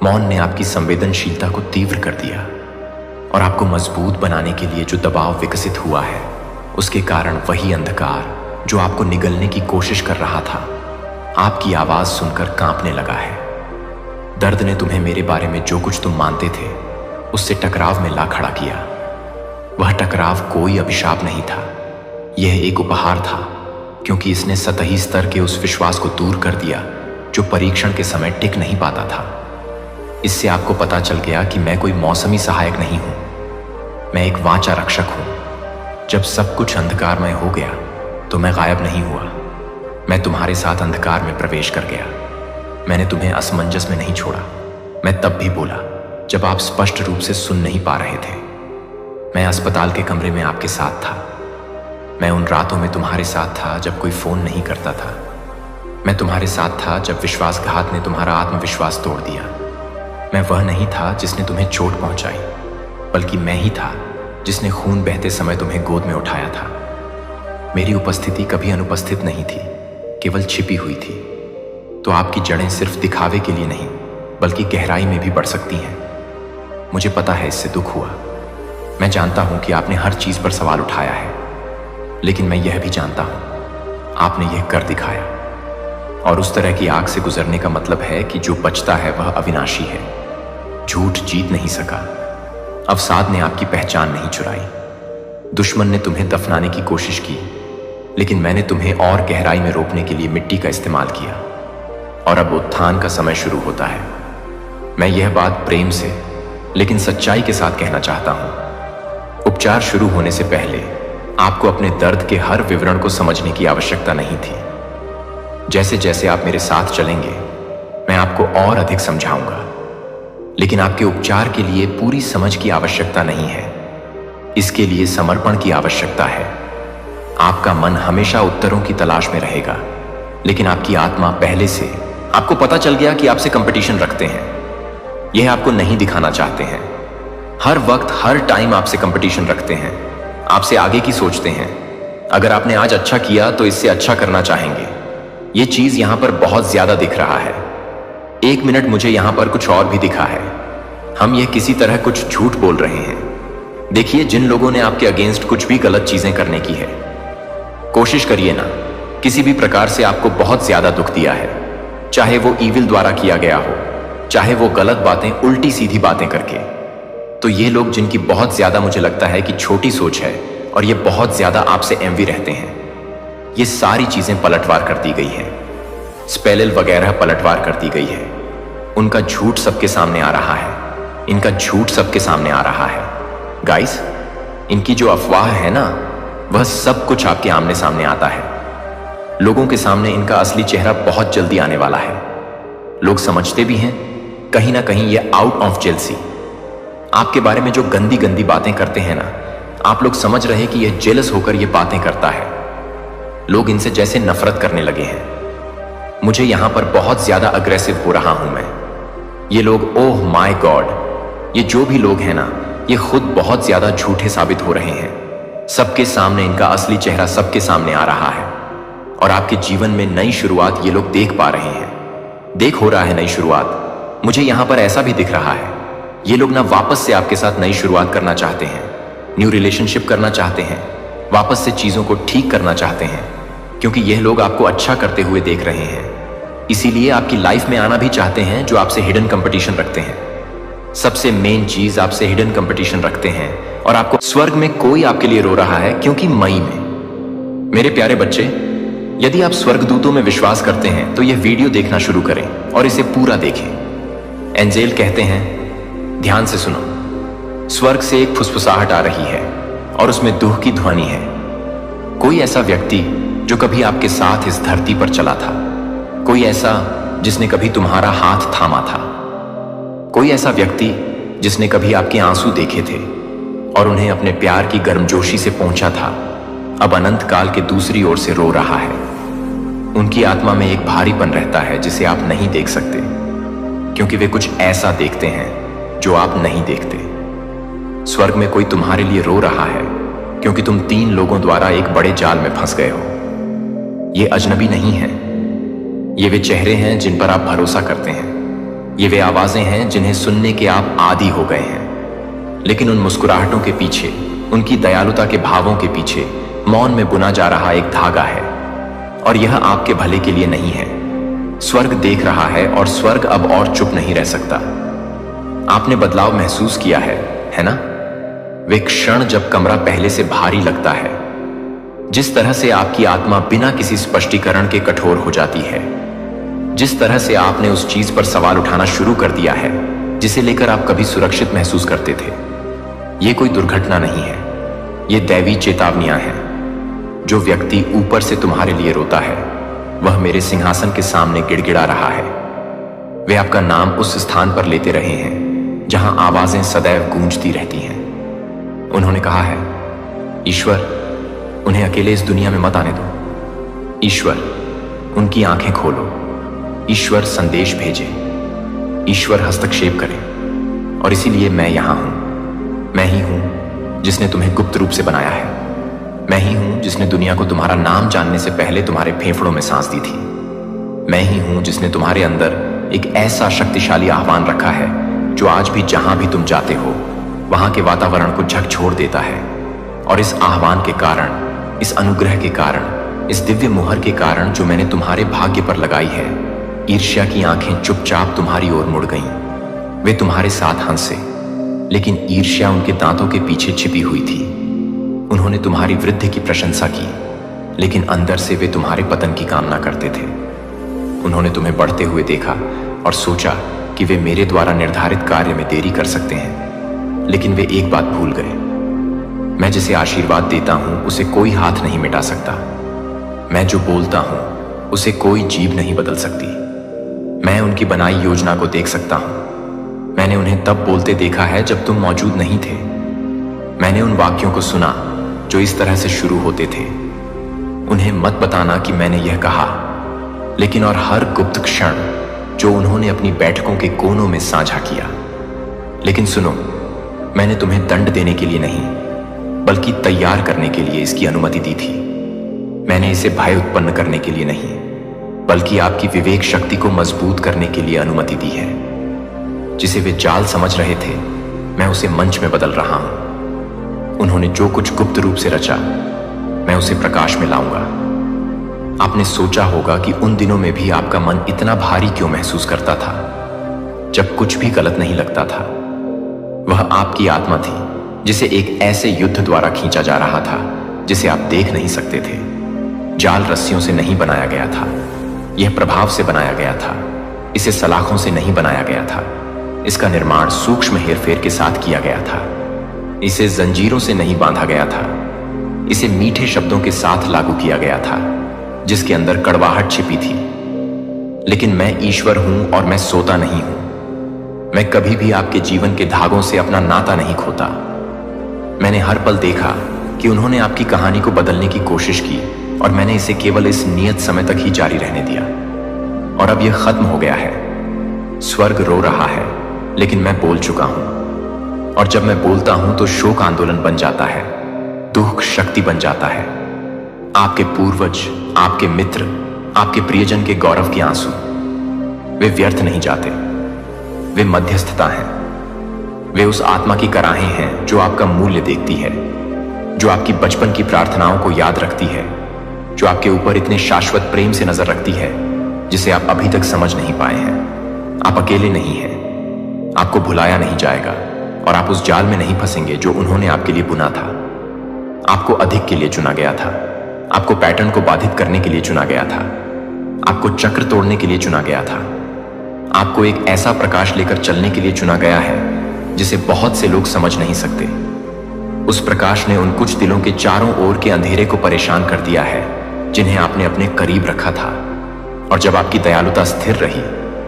मौन ने आपकी संवेदनशीलता को तीव्र कर दिया, और आपको मजबूत बनाने के लिए जो दबाव विकसित हुआ है उसके कारण वही अंधकार जो आपको निगलने की कोशिश कर रहा था आपकी आवाज सुनकर कांपने लगा है। दर्द ने तुम्हें मेरे बारे में जो कुछ तुम मानते थे उससे टकराव में ला खड़ा किया। वह टकराव कोई अभिशाप नहीं था, यह एक उपहार था, क्योंकि इसने सतही स्तर के उस विश्वास को दूर कर दिया जो परीक्षण के समय टिक नहीं पाता था। इससे आपको पता चल गया कि मैं कोई मौसमी सहायक नहीं हूं, मैं एक वाचा रक्षक हूं। जब सब कुछ अंधकारमय हो गया तो मैं गायब नहीं हुआ, मैं तुम्हारे साथ अंधकार में प्रवेश कर गया। मैंने तुम्हें असमंजस में नहीं छोड़ा। मैं तब भी बोला जब आप स्पष्ट रूप से सुन नहीं पा रहे थे। मैं अस्पताल के कमरे में आपके साथ था। मैं उन रातों में तुम्हारे साथ था जब कोई फोन नहीं करता था। मैं तुम्हारे साथ था जब विश्वासघात ने तुम्हारा आत्मविश्वास तोड़ दिया। मैं वह नहीं था जिसने तुम्हें चोट पहुंचाई, बल्कि मैं ही था जिसने खून बहते समय तुम्हें गोद में उठाया था। मेरी उपस्थिति कभी अनुपस्थित नहीं थी, केवल छिपी हुई थी। तो आपकी जड़ें सिर्फ दिखावे के लिए नहीं बल्कि गहराई में भी बढ़ सकती हैं। मुझे पता है इससे दुख हुआ। मैं जानता हूं कि आपने हर चीज पर सवाल उठाया है, लेकिन मैं यह भी जानता हूं आपने यह कर दिखाया। और उस तरह की आग से गुजरने का मतलब है कि जो बचता है वह अविनाशी है। झूठ जीत नहीं सका, अवसाद ने आपकी पहचान नहीं चुराई, दुश्मन ने तुम्हें दफनाने की कोशिश की, लेकिन मैंने तुम्हें और गहराई में रोपने के लिए मिट्टी का इस्तेमाल किया। और अब उत्थान का समय शुरू होता है। मैं यह बात प्रेम से लेकिन सच्चाई के साथ कहना चाहता हूं। उपचार शुरू होने से पहले आपको अपने दर्द के हर विवरण को समझने की आवश्यकता नहीं थी। जैसे जैसे आप मेरे साथ चलेंगे मैं आपको और अधिक समझाऊंगा, लेकिन आपके उपचार के लिए पूरी समझ की आवश्यकता नहीं है, इसके लिए समर्पण की आवश्यकता है। आपका मन हमेशा उत्तरों की तलाश में रहेगा, लेकिन आपकी आत्मा पहले से, आपको पता चल गया कि आपसे कंपटीशन रखते हैं। यह आपको नहीं दिखाना चाहते हैं। हर वक्त हर टाइम आपसे कंपटीशन रखते हैं, आपसे आगे की सोचते हैं। अगर आपने आज अच्छा किया तो इससे अच्छा करना चाहेंगे। यह चीज यहां पर बहुत ज्यादा दिख रहा है। एक मिनट, मुझे यहां पर कुछ और भी दिखा है। हम यह किसी तरह कुछ झूठ बोल रहे हैं। देखिए, जिन लोगों ने आपके अगेंस्ट कुछ भी गलत चीजें करने की है, कोशिश करिए ना, किसी भी प्रकार से आपको बहुत ज्यादा दुख दिया है, चाहे वो ईविल द्वारा किया गया हो, चाहे वो गलत बातें, उल्टी सीधी बातें करके। तो ये लोग जिनकी बहुत ज्यादा, मुझे लगता है कि छोटी सोच है और ये बहुत ज्यादा आपसे एंवी रहते हैं, ये सारी चीजें पलटवार कर दी गई हैं। स्पेलिल वगैरह पलटवार कर दी गई है। उनका झूठ सबके सामने आ रहा है, इनका झूठ सबके सामने आ रहा है। गाइस, इनकी जो अफवाह है ना, वह सब कुछ आपके आमने सामने आता है। लोगों के सामने इनका असली चेहरा बहुत जल्दी आने वाला है। लोग समझते भी हैं कहीं ना कहीं ये आउट ऑफ जेलसी। आपके बारे में जो गंदी गंदी बातें करते हैं ना, आप लोग समझ रहे कि यह जेलस होकर ये बातें करता है। लोग इनसे जैसे नफरत करने लगे हैं। मुझे यहां पर बहुत ज्यादा अग्रेसिव हो रहा हूं मैं। ये लोग, ओह माय गॉड, ये जो भी लोग हैं ना, ये खुद बहुत ज्यादा झूठे साबित हो रहे हैं। सबके सामने इनका असली चेहरा सबके सामने आ रहा है और आपके जीवन में नई शुरुआत ये लोग देख पा रहे हैं। देख हो रहा है नई शुरुआत। मुझे यहां पर ऐसा भी दिख रहा है, ये लोग ना वापस से आपके साथ नई शुरुआत करना चाहते हैं, न्यू रिलेशनशिप करना चाहते हैं, वापस से चीजों को ठीक करना चाहते हैं, क्योंकि यह लोग आपको अच्छा करते हुए देख रहे हैं। इसीलिए आपकी लाइफ में आना भी चाहते हैं जो आपसे हिडन कंपटीशन रखते हैं। सबसे मेन चीज आपसे हिडन कंपटीशन रखते हैं और आपको स्वर्ग में कोई आपके लिए रो रहा है, क्योंकि मई में। मेरे प्यारे बच्चे, यदि आप स्वर्गदूतों में विश्वास करते हैं तो यह वीडियो देखना शुरू करें और इसे पूरा देखें। एंजेल कहते हैं, ध्यान से सुनो, स्वर्ग से एक फुसफुसाहट आ रही है और उसमें दुख की ध्वनि है। कोई ऐसा व्यक्ति जो कभी आपके साथ इस धरती पर चला था, कोई ऐसा जिसने कभी तुम्हारा हाथ थामा था, कोई ऐसा व्यक्ति जिसने कभी आपके आंसू देखे थे और उन्हें अपने प्यार की गर्मजोशी से पहुंचा था, अब अनंत काल के दूसरी ओर से रो रहा है। उनकी आत्मा में एक भारीपन रहता है जिसे आप नहीं देख सकते, क्योंकि वे कुछ ऐसा देखते हैं जो आप नहीं देखते। स्वर्ग में कोई तुम्हारे लिए रो रहा है क्योंकि तुम 3 लोगों द्वारा एक बड़े जाल में फंस गए हो। ये अजनबी नहीं है, ये वे चेहरे हैं जिन पर आप भरोसा करते हैं, ये वे आवाजें हैं जिन्हें सुनने के आप आदी हो गए हैं। लेकिन उन मुस्कुराहटों के पीछे, उनकी दयालुता के भावों के पीछे मौन में बुना जा रहा एक धागा है, और यह आपके भले के लिए नहीं है। स्वर्ग देख रहा है और स्वर्ग अब और चुप नहीं रह सकता। आपने बदलाव महसूस किया है ना? वे क्षण जब कमरा पहले से भारी लगता है, जिस तरह से आपकी आत्मा बिना किसी स्पष्टीकरण के कठोर हो जाती है, जिस तरह से आपने उस चीज पर सवाल उठाना शुरू कर दिया है जिसे लेकर आप कभी सुरक्षित महसूस करते थे। यह कोई दुर्घटना नहीं है, ये दैवी चेतावनियां हैं। जो व्यक्ति ऊपर से तुम्हारे लिए रोता है वह मेरे सिंहासन के सामने गिड़गिड़ा रहा है। वे आपका नाम उस स्थान पर लेते रहे हैं जहां आवाजें सदैव गूंजती रहती हैं। उन्होंने कहा है, ईश्वर, उन्हें अकेले इस दुनिया में मत आने दो। ईश्वर, उनकी आंखें खोलो। ईश्वर संदेश भेजे, ईश्वर हस्तक्षेप करे। और इसीलिए मैं यहां हूं। मैं ही हूं जिसने तुम्हें गुप्त रूप से बनाया है। मैं ही हूं जिसने दुनिया को तुम्हारा नाम जानने से पहले तुम्हारे फेफड़ों में सांस दी थी। मैं ही हूं जिसने तुम्हारे अंदर एक ऐसा शक्तिशाली आह्वान रखा है जो आज भी जहां भी तुम जाते हो वहां के वातावरण को झकझोर देता है। और इस आह्वान के कारण, इस अनुग्रह के कारण, इस दिव्य मुहर के कारण जो मैंने तुम्हारे भाग्य पर लगाई है, ईर्ष्या की आंखें चुपचाप तुम्हारी ओर मुड़ गईं। वे तुम्हारे साथ हंसे, लेकिन ईर्ष्या उनके दांतों के पीछे छिपी हुई थी। उन्होंने तुम्हारी वृद्धि की प्रशंसा की, लेकिन अंदर से वे तुम्हारे पतन की कामना करते थे। उन्होंने तुम्हें बढ़ते हुए देखा और सोचा कि वे मेरे द्वारा निर्धारित कार्य में देरी कर सकते हैं, लेकिन वे एक बात भूल गए। मैं जिसे आशीर्वाद देता हूं उसे कोई हाथ नहीं मिटा सकता। मैं जो बोलता हूं उसे कोई जीभ नहीं बदल सकती। मैं उनकी बनाई योजना को देख सकता हूं। मैंने उन्हें तब बोलते देखा है जब तुम मौजूद नहीं थे। मैंने उन वाक्यों को सुना जो इस तरह से शुरू होते थे, उन्हें मत बताना कि मैंने यह कहा। लेकिन और हर गुप्त क्षण जो उन्होंने अपनी बैठकों के कोनों में साझा किया। लेकिन सुनो, मैंने तुम्हें दंड देने के लिए नहीं, बल्कि तैयार करने के लिए इसकी अनुमति दी थी। मैंने इसे भय उत्पन्न करने के लिए नहीं, बल्कि आपकी विवेक शक्ति को मजबूत करने के लिए अनुमति दी है। जिसे वे जाल समझ रहे थे, मैं उसे मंच में बदल रहा हूं। उन्होंने जो कुछ गुप्त रूप से रचा, मैं उसे प्रकाश में लाऊंगा। आपने सोचा होगा कि उन दिनों में भी आपका मन इतना भारी क्यों महसूस करता था, जब कुछ भी गलत नहीं लगता था। वह आपकी आत्मा थी जिसे एक ऐसे युद्ध द्वारा खींचा जा रहा था जिसे आप देख नहीं सकते थे। जाल रस्सियों से नहीं बनाया गया था, यह प्रभाव से बनाया गया था। इसे सलाखों से नहीं बनाया गया था। इसका निर्माण सूक्ष्म हेरफेर के साथ किया गया था। इसे जंजीरों से नहीं बांधा गया था। इसे मीठे शब्दों के साथ लागू किया गया था जिसके अंदर कड़वाहट छिपी थी। लेकिन मैं ईश्वर हूं और मैं सोता नहीं हूं। मैं कभी भी आपके जीवन के धागों से अपना नाता नहीं खोता। मैंने हर पल देखा कि उन्होंने आपकी कहानी को बदलने की कोशिश की, और मैंने इसे केवल इस नियत समय तक ही जारी रहने दिया। और अब यह खत्म हो गया है। स्वर्ग रो रहा है, लेकिन मैं बोल चुका हूं। और जब मैं बोलता हूं तो शोक आंदोलन बन जाता है, दुख शक्ति बन जाता है। आपके पूर्वज, आपके मित्र, आपके प्रियजन के गौरव के आंसू वे व्यर्थ नहीं जाते। वे मध्यस्थता हैं। वे उस आत्मा की कराहें हैं जो आपका मूल्य देखती है, जो आपकी बचपन की प्रार्थनाओं को याद रखती है, जो आपके ऊपर इतने शाश्वत प्रेम से नजर रखती है जिसे आप अभी तक समझ नहीं पाए हैं। आप अकेले नहीं हैं। आपको भुलाया नहीं जाएगा और आप उस जाल में नहीं फंसेंगे जो उन्होंने आपके लिए बुना था। आपको अधिक के लिए चुना गया था। आपको पैटर्न को बाधित करने के लिए चुना गया था। आपको चक्र तोड़ने के लिए चुना गया था। आपको एक ऐसा प्रकाश लेकर चलने के लिए चुना गया है जिसे बहुत से लोग समझ नहीं सकते। उस प्रकाश ने उन कुछ दिलों के चारों ओर के अंधेरे को परेशान कर दिया है जिन्हें आपने अपने करीब रखा था। और जब आपकी दयालुता स्थिर रही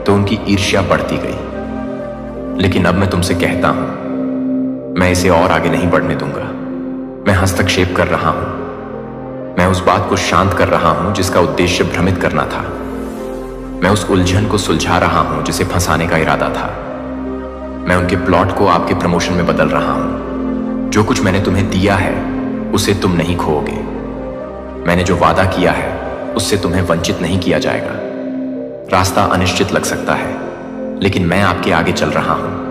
तो उनकी ईर्ष्या बढ़ती गई। लेकिन अब मैं तुमसे कहता हूं, मैं इसे और आगे नहीं बढ़ने दूंगा। मैं हस्तक्षेप कर रहा हूं। मैं उस बात को शांत कर रहा हूं जिसका उद्देश्य भ्रमित करना था। मैं उस उलझन को सुलझा रहा हूं जिसे फंसाने का इरादा था। मैं उनके प्लॉट को आपके प्रमोशन में बदल रहा हूं। जो कुछ मैंने तुम्हें दिया है उसे तुम नहीं खोओगे। मैंने जो वादा किया है उससे तुम्हें वंचित नहीं किया जाएगा। रास्ता अनिश्चित लग सकता है, लेकिन मैं आपके आगे चल रहा हूं।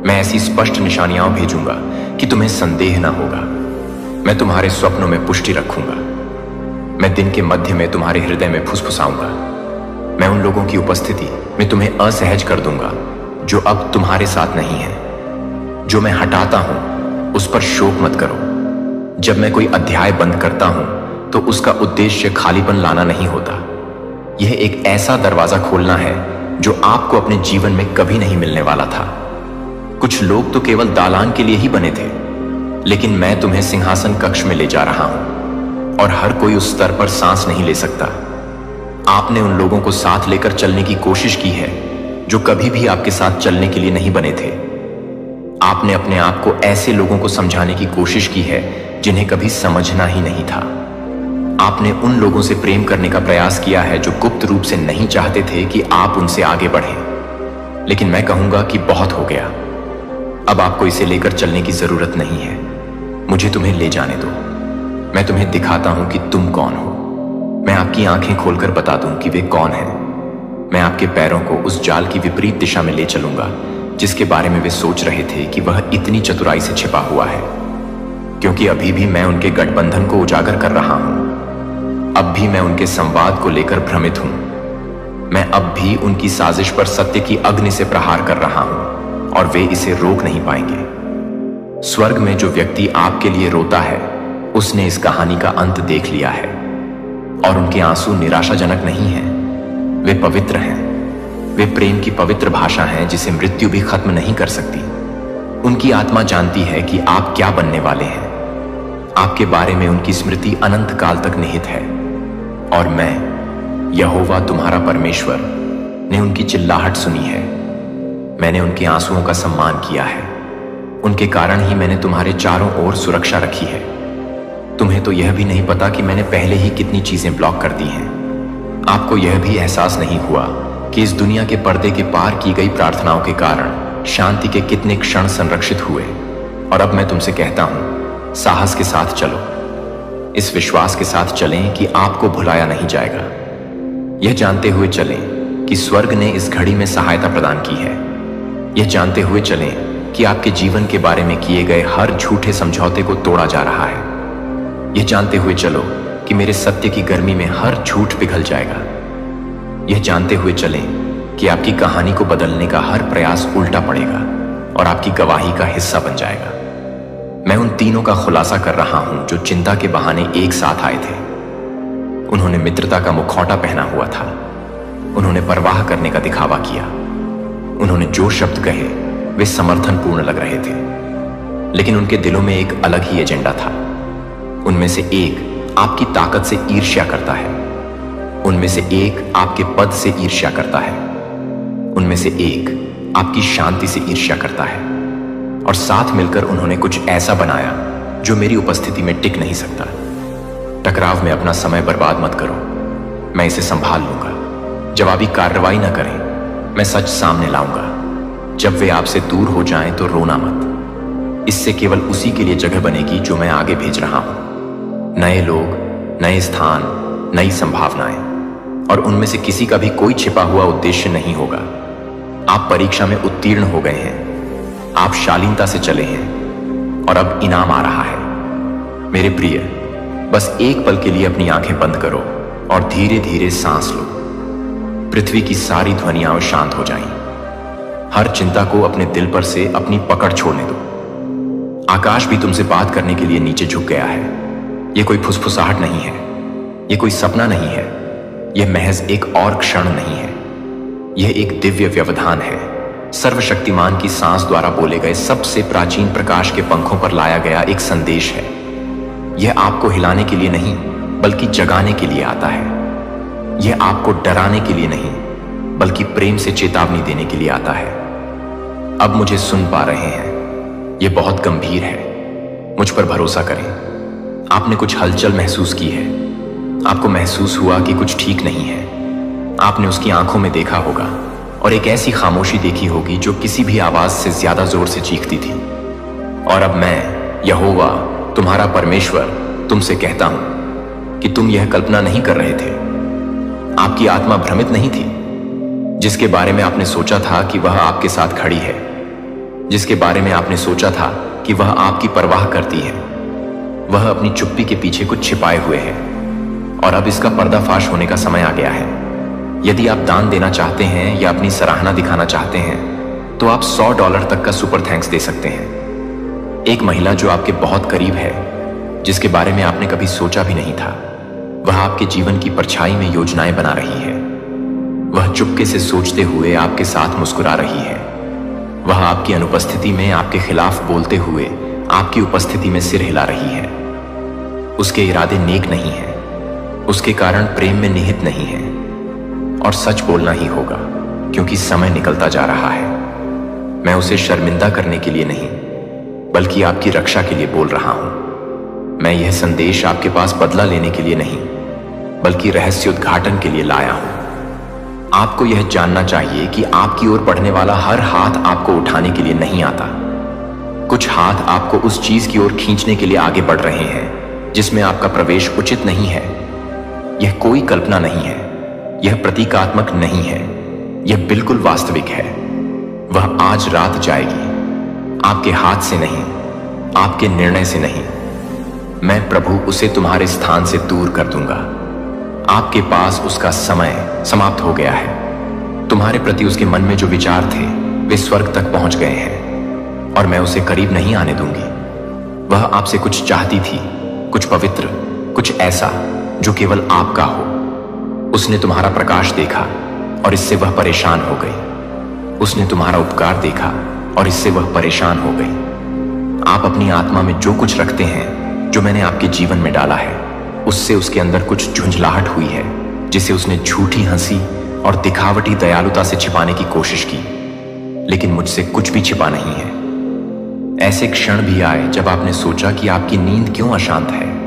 मैं ऐसी स्पष्ट निशानियां भेजूंगा कि तुम्हें संदेह ना होगा। मैं तुम्हारे स्वप्नों में पुष्टि रखूंगा। मैं दिन के मध्य में तुम्हारे हृदय में फुसफुसाऊंगा। मैं उन लोगों की उपस्थिति में तुम्हें असहज कर दूंगा जो अब तुम्हारे साथ नहीं है। जो मैं हटाता हूं उस पर शोक मत करो। जब मैं कोई अध्याय बंद करता हूं तो उसका उद्देश्य खालीपन लाना नहीं होता। यह एक ऐसा दरवाजा खोलना है जो आपको अपने जीवन में कभी नहीं मिलने वाला था। कुछ लोग तो केवल दालान के लिए ही बने थे, लेकिन मैं तुम्हें सिंहासन कक्ष में ले जा रहा हूं और हर कोई उस स्तर पर सांस नहीं ले सकता। आपने उन लोगों को साथ लेकर चलने की कोशिश की है जो कभी भी आपके साथ चलने के लिए नहीं बने थे। आपने अपने आप को ऐसे लोगों को समझाने की कोशिश की है जिन्हें कभी समझना ही नहीं था। आपने उन लोगों से प्रेम करने का प्रयास किया है जो गुप्त रूप से नहीं चाहते थे कि आप उनसे आगे बढ़ें। लेकिन मैं कहूंगा कि बहुत हो गया। अब आपको इसे लेकर चलने की जरूरत नहीं है। मुझे तुम्हें ले जाने दो। मैं तुम्हें दिखाता हूं कि तुम कौन हो। मैं आपकी आंखें खोलकर बता दूं कि वे कौन हैं। मैं आपके पैरों को उस जाल की विपरीत दिशा में ले चलूंगा जिसके बारे में वे सोच रहे थे कि वह इतनी चतुराई से छिपा हुआ है। क्योंकि अभी भी मैं उनके गठबंधन को उजागर कर रहा हूं। अब भी मैं उनके संवाद को लेकर भ्रमित हूं। मैं अब भी उनकी साजिश पर सत्य की अग्नि से प्रहार कर रहा हूं और वे इसे रोक नहीं पाएंगे। स्वर्ग में जो व्यक्ति आपके लिए रोता है उसने इस कहानी का अंत देख लिया है और उनके आंसू निराशाजनक नहीं हैं। वे पवित्र हैं। वे प्रेम की पवित्र भाषा हैं जिसे मृत्यु भी खत्म नहीं कर सकती। उनकी आत्मा जानती है कि आप क्या बनने वाले हैं। आपके बारे में उनकी स्मृति अनंत काल तक निहित है। और मैं, यहोवा तुम्हारा परमेश्वर, ने उनकी चिल्लाहट सुनी है। मैंने उनके आंसुओं का सम्मान किया है। उनके कारण ही मैंने तुम्हारे चारों ओर सुरक्षा रखी है। तुम्हें तो यह भी नहीं पता कि मैंने पहले ही कितनी चीजें ब्लॉक कर दी हैं। आपको यह भी एहसास नहीं हुआ कि इस दुनिया के पर्दे के पार की गई प्रार्थनाओं के कारण शांति के कितने क्षण संरक्षित हुए। और अब मैं तुमसे कहता हूं, साहस के साथ चलो। इस विश्वास के साथ चलें कि आपको भुलाया नहीं जाएगा। यह जानते हुए चलें कि स्वर्ग ने इस घड़ी में सहायता प्रदान की है। यह जानते हुए चलें कि आपके जीवन के बारे में किए गए हर झूठे समझौते को तोड़ा जा रहा है। यह जानते हुए चलो कि मेरे सत्य की गर्मी में हर झूठ पिघल जाएगा। यह जानते हुए चलें कि आपकी कहानी को बदलने का हर प्रयास उल्टा पड़ेगा और आपकी गवाही का हिस्सा बन जाएगा। मैं उन तीनों का खुलासा कर रहा हूं जो चिंता के बहाने एक साथ आए थे। उन्होंने मित्रता का मुखौटा पहना हुआ था। उन्होंने परवाह करने का दिखावा किया। उन्होंने जो शब्द कहे वे समर्थनपूर्ण लग रहे थे, लेकिन उनके दिलों में एक अलग ही एजेंडा था। उनमें से एक आपकी ताकत से ईर्ष्या करता है। उनमें से एक आपके पद से ईर्ष्या करता है। उनमें से एक आपकी शांति से ईर्ष्या करता है। और साथ मिलकर उन्होंने कुछ ऐसा बनाया जो मेरी उपस्थिति में टिक नहीं सकता। टकराव में अपना समय बर्बाद मत करो। मैं इसे संभाल लूंगा। जवाबी कार्रवाई न करें। मैं सच सामने लाऊंगा। जब वे आपसे दूर हो जाएं तो रोना मत। इससे केवल उसी के लिए जगह बनेगी जो मैं आगे भेज रहा हूं। नए लोग, नए स्थान, नई संभावनाएं, और उनमें से किसी का भी कोई छिपा हुआ उद्देश्य नहीं होगा। आप परीक्षा में उत्तीर्ण हो गए हैं, आप शालीनता से चले हैं और अब इनाम आ रहा है। मेरे प्रिय, बस एक पल के लिए अपनी आंखें बंद करो और धीरे धीरे सांस लो। पृथ्वी की सारी ध्वनियां शांत हो जाएं। हर चिंता को अपने दिल पर से अपनी पकड़ छोड़ने दो। आकाश भी तुमसे बात करने के लिए नीचे झुक गया है। यह कोई फुसफुसाहट नहीं है, यह कोई सपना नहीं है, यह महज एक और क्षण नहीं है, यह एक दिव्य व्यवधान है। सर्वशक्तिमान की सांस द्वारा बोले गए सबसे प्राचीन प्रकाश के पंखों पर लाया गया एक संदेश है। यह आपको हिलाने के लिए नहीं, बल्कि जगाने के लिए आता है। यह आपको डराने के लिए नहीं, बल्कि प्रेम से चेतावनी देने के लिए आता है। अब मुझे सुन पा रहे हैं, यह बहुत गंभीर है। मुझ पर भरोसा करें। आपने कुछ हलचल महसूस की है, आपको महसूस हुआ कि कुछ ठीक नहीं है। आपने उसकी आंखों में देखा होगा और एक ऐसी खामोशी देखी होगी जो किसी भी आवाज से ज्यादा जोर से चीखती थी। और अब मैं, यहोवा, तुम्हारा परमेश्वर, तुमसे कहता हूं कि तुम यह कल्पना नहीं कर रहे थे। आपकी आत्मा भ्रमित नहीं थी। जिसके बारे में आपने सोचा था कि वह आपके साथ खड़ी है, जिसके बारे में आपने सोचा था कि वह आपकी परवाह करती है, वह अपनी चुप्पी के पीछे कुछ छिपाए हुए है। और अब इसका पर्दाफाश होने का समय आ गया है। यदि आप दान देना चाहते हैं या अपनी सराहना दिखाना चाहते हैं, तो आप $100 तक का सुपर थैंक्स दे सकते हैं। एक महिला जो आपके बहुत करीब है, जिसके बारे में आपने कभी सोचा भी नहीं था, वह आपके जीवन की परछाई में योजनाएं बना रही है। वह चुपके से सोचते हुए आपके साथ मुस्कुरा रही है। वह आपकी अनुपस्थिति में आपके खिलाफ बोलते हुए आपकी उपस्थिति में सिर हिला रही है। उसके इरादे नेक नहीं हैं, उसके कारण प्रेम में निहित नहीं है। और सच बोलना ही होगा, क्योंकि समय निकलता जा रहा है। मैं उसे शर्मिंदा करने के लिए नहीं, बल्कि आपकी रक्षा के लिए बोल रहा हूं। मैं यह संदेश आपके पास बदला लेने के लिए नहीं, बल्कि रहस्योद्घाटन के लिए लाया हूं। आपको यह जानना चाहिए कि आपकी ओर बढ़ने वाला हर हाथ आपको उठाने के लिए नहीं आता। कुछ हाथ आपको उस चीज की ओर खींचने के लिए आगे बढ़ रहे हैं जिसमें आपका प्रवेश उचित नहीं है। यह कोई कल्पना नहीं है, यह प्रतीकात्मक नहीं है, यह बिल्कुल वास्तविक है। वह आज रात जाएगी, आपके हाथ से नहीं, आपके निर्णय से नहीं। मैं प्रभु उसे तुम्हारे स्थान से दूर कर दूंगा। आपके पास उसका समय समाप्त हो गया है। तुम्हारे प्रति उसके मन में जो विचार थे, वे स्वर्ग तक पहुंच गए हैं और मैं उसे करीब नहीं आने दूंगी। वह आपसे कुछ चाहती थी, कुछ पवित्र, कुछ ऐसा जो केवल आपका हो। उसने तुम्हारा प्रकाश देखा और इससे वह परेशान हो गई। उसने तुम्हारा उपकार देखा और इससे वह परेशान हो गई। आप अपनी आत्मा में जो कुछ रखते हैं, जो मैंने आपके जीवन में डाला है, उससे उसके अंदर कुछ झुंझलाहट हुई है, जिसे उसने झूठी हंसी और दिखावटी दयालुता से छिपाने की कोशिश की। लेकिन मुझसे कुछ भी छिपा नहीं है। ऐसे क्षण भी आए जब आपने सोचा कि आपकी नींद क्यों अशांत है,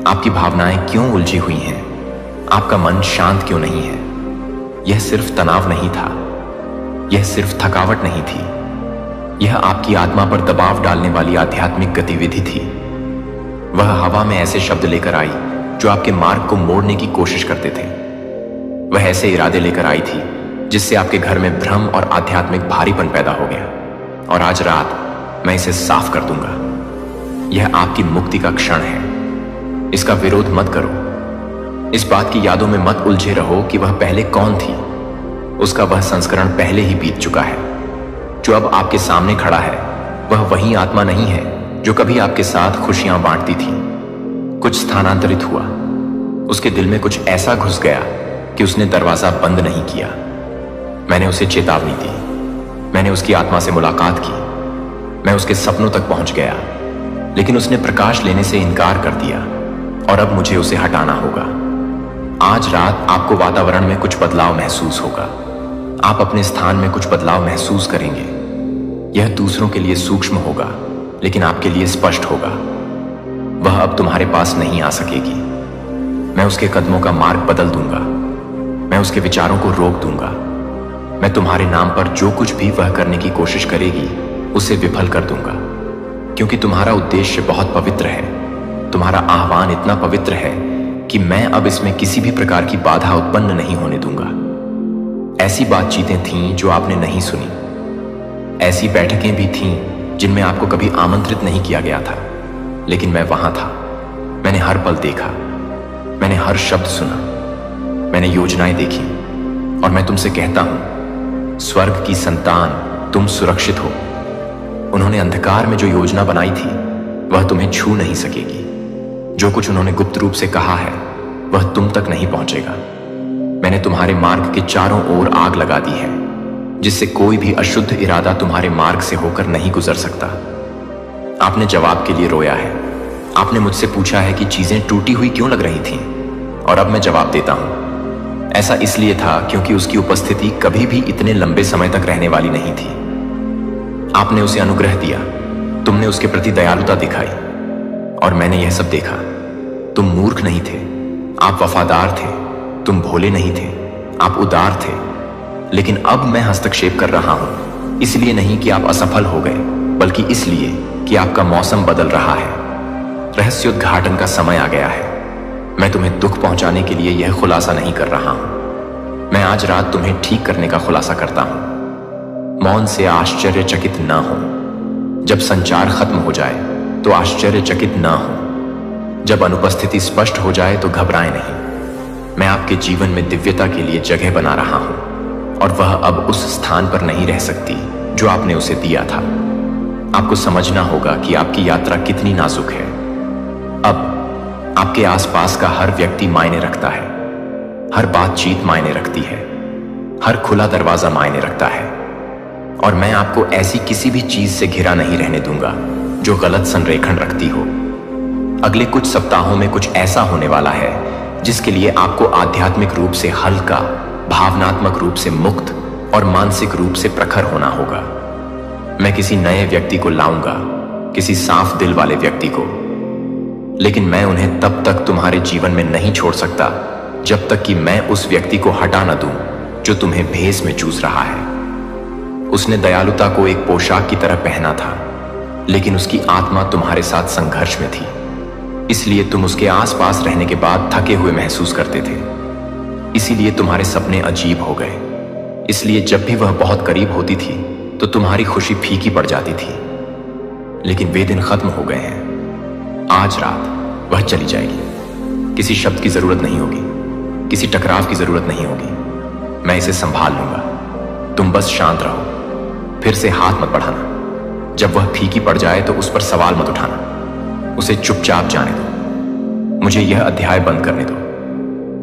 आपकी भावनाएं क्यों उलझी हुई हैं, आपका मन शांत क्यों नहीं है। यह सिर्फ तनाव नहीं था, यह सिर्फ थकावट नहीं थी, यह आपकी आत्मा पर दबाव डालने वाली आध्यात्मिक गतिविधि थी। वह हवा में ऐसे शब्द लेकर आई जो आपके मार्ग को मोड़ने की कोशिश करते थे। वह ऐसे इरादे लेकर आई थी जिससे आपके घर में भ्रम और आध्यात्मिक भारीपन पैदा हो गया। और आज रात मैं इसे साफ कर दूंगा। यह आपकी मुक्ति का क्षण है। इसका विरोध मत करो। इस बात की यादों में मत उलझे रहो कि वह पहले कौन थी। उसका वह संस्करण पहले ही बीत चुका है। जो अब आपके सामने खड़ा है, वह वही आत्मा नहीं है जो कभी आपके साथ खुशियां बांटती थी। कुछ स्थानांतरित हुआ। उसके दिल में कुछ ऐसा घुस गया कि उसने दरवाजा बंद नहीं किया। मैंने उसे चेतावनी दी। मैंने उसकी आत्मा से मुलाकात की। मैं उसके सपनों तक पहुंच गया, लेकिन उसने प्रकाश लेने से इनकार कर दिया और अब मुझे उसे हटाना होगा। आज रात आपको वातावरण में कुछ बदलाव महसूस होगा। आप अपने स्थान में कुछ बदलाव महसूस करेंगे। यह दूसरों के लिए सूक्ष्म होगा, लेकिन आपके लिए स्पष्ट होगा। वह अब तुम्हारे पास नहीं आ सकेगी। मैं उसके कदमों का मार्ग बदल दूंगा। मैं उसके विचारों को रोक दूंगा। मैं तुम्हारे नाम पर जो कुछ भी वह करने की कोशिश करेगी, उसे विफल कर दूंगा। क्योंकि तुम्हारा उद्देश्य बहुत पवित्र है। तुम्हारा आह्वान इतना पवित्र है कि मैं अब इसमें किसी भी प्रकार की बाधा उत्पन्न नहीं होने दूंगा। ऐसी बातचीतें थीं जो आपने नहीं सुनी, ऐसी बैठकें भी थीं जिनमें आपको कभी आमंत्रित नहीं किया गया था, लेकिन मैं वहां था। मैंने हर पल देखा, मैंने हर शब्द सुना, मैंने योजनाएं देखी, और मैं तुमसे कहता हूं, स्वर्ग की संतान, तुम सुरक्षित हो। उन्होंने अंधकार में जो योजना बनाई थी वह तुम्हें छू नहीं सकेगी। जो कुछ उन्होंने गुप्त रूप से कहा है वह तुम तक नहीं पहुंचेगा। मैंने तुम्हारे मार्ग के चारों ओर आग लगा दी है, जिससे कोई भी अशुद्ध इरादा तुम्हारे मार्ग से होकर नहीं गुजर सकता। आपने जवाब के लिए रोया है। आपने मुझसे पूछा है कि चीजें टूटी हुई क्यों लग रही थीं, और अब मैं जवाब देता हूं, ऐसा इसलिए था क्योंकि उसकी उपस्थिति कभी भी इतने लंबे समय तक रहने वाली नहीं थी। आपने उसे अनुग्रह दिया, तुमने उसके प्रति दयालुता दिखाई, और मैंने यह सब देखा। तुम मूर्ख नहीं थे, आप वफादार थे। तुम भोले नहीं थे, आप उदार थे। लेकिन अब मैं हस्तक्षेप कर रहा हूं, इसलिए नहीं कि आप असफल हो गए, बल्कि इसलिए कि आपका मौसम बदल रहा है। रहस्योद्घाटन का समय आ गया है। मैं तुम्हें दुख पहुंचाने के लिए यह खुलासा नहीं कर रहा हूं। मैं आज रात तुम्हें ठीक करने का खुलासा करता हूं। मौन से आश्चर्यचकित ना हो। जब संचार खत्म हो जाए तो आश्चर्यचकित ना हो। जब अनुपस्थिति स्पष्ट हो जाए तो घबराएं नहीं। मैं आपके जीवन में दिव्यता के लिए जगह बना रहा हूं, और वह अब उस स्थान पर नहीं रह सकती जो आपने उसे दिया था। आपको समझना होगा कि आपकी यात्रा कितनी नाजुक है। अब आपके आसपास का हर व्यक्ति मायने रखता है, हर बातचीत मायने रखती है, हर खुला दरवाजा मायने रखता है, और मैं आपको ऐसी किसी भी चीज से घिरा नहीं रहने दूंगा जो गलत संरेखण रखती हो। अगले कुछ सप्ताहों में कुछ ऐसा होने वाला है जिसके लिए आपको आध्यात्मिक रूप से हल्का, भावनात्मक रूप से मुक्त और मानसिक रूप से प्रखर होना होगा। मैं किसी नए व्यक्ति को लाऊंगा, किसी साफ दिल वाले व्यक्ति को, लेकिन मैं उन्हें तब तक तुम्हारे जीवन में नहीं छोड़ सकता जब तक कि मैं उस व्यक्ति को हटा न दूं जो तुम्हें भेस में चूस रहा है। उसने दयालुता को एक पोशाक की तरह पहना था, लेकिन उसकी आत्मा तुम्हारे साथ संघर्ष में थी। इसलिए तुम उसके आसपास रहने के बाद थके हुए महसूस करते थे। इसीलिए तुम्हारे सपने अजीब हो गए। इसलिए जब भी वह बहुत करीब होती थी तो तुम्हारी खुशी फीकी पड़ जाती थी। लेकिन वे दिन खत्म हो गए हैं। आज रात वह चली जाएगी। किसी शब्द की जरूरत नहीं होगी, किसी टकराव की जरूरत नहीं होगी। मैं इसे संभाल लूंगा। तुम बस शांत रहो। फिर से हाथ मत बढ़ाना। जब वह फीकी पड़ जाए तो उस पर सवाल मत उठाना। उसे चुपचाप जाने दो। मुझे यह अध्याय बंद करने दो।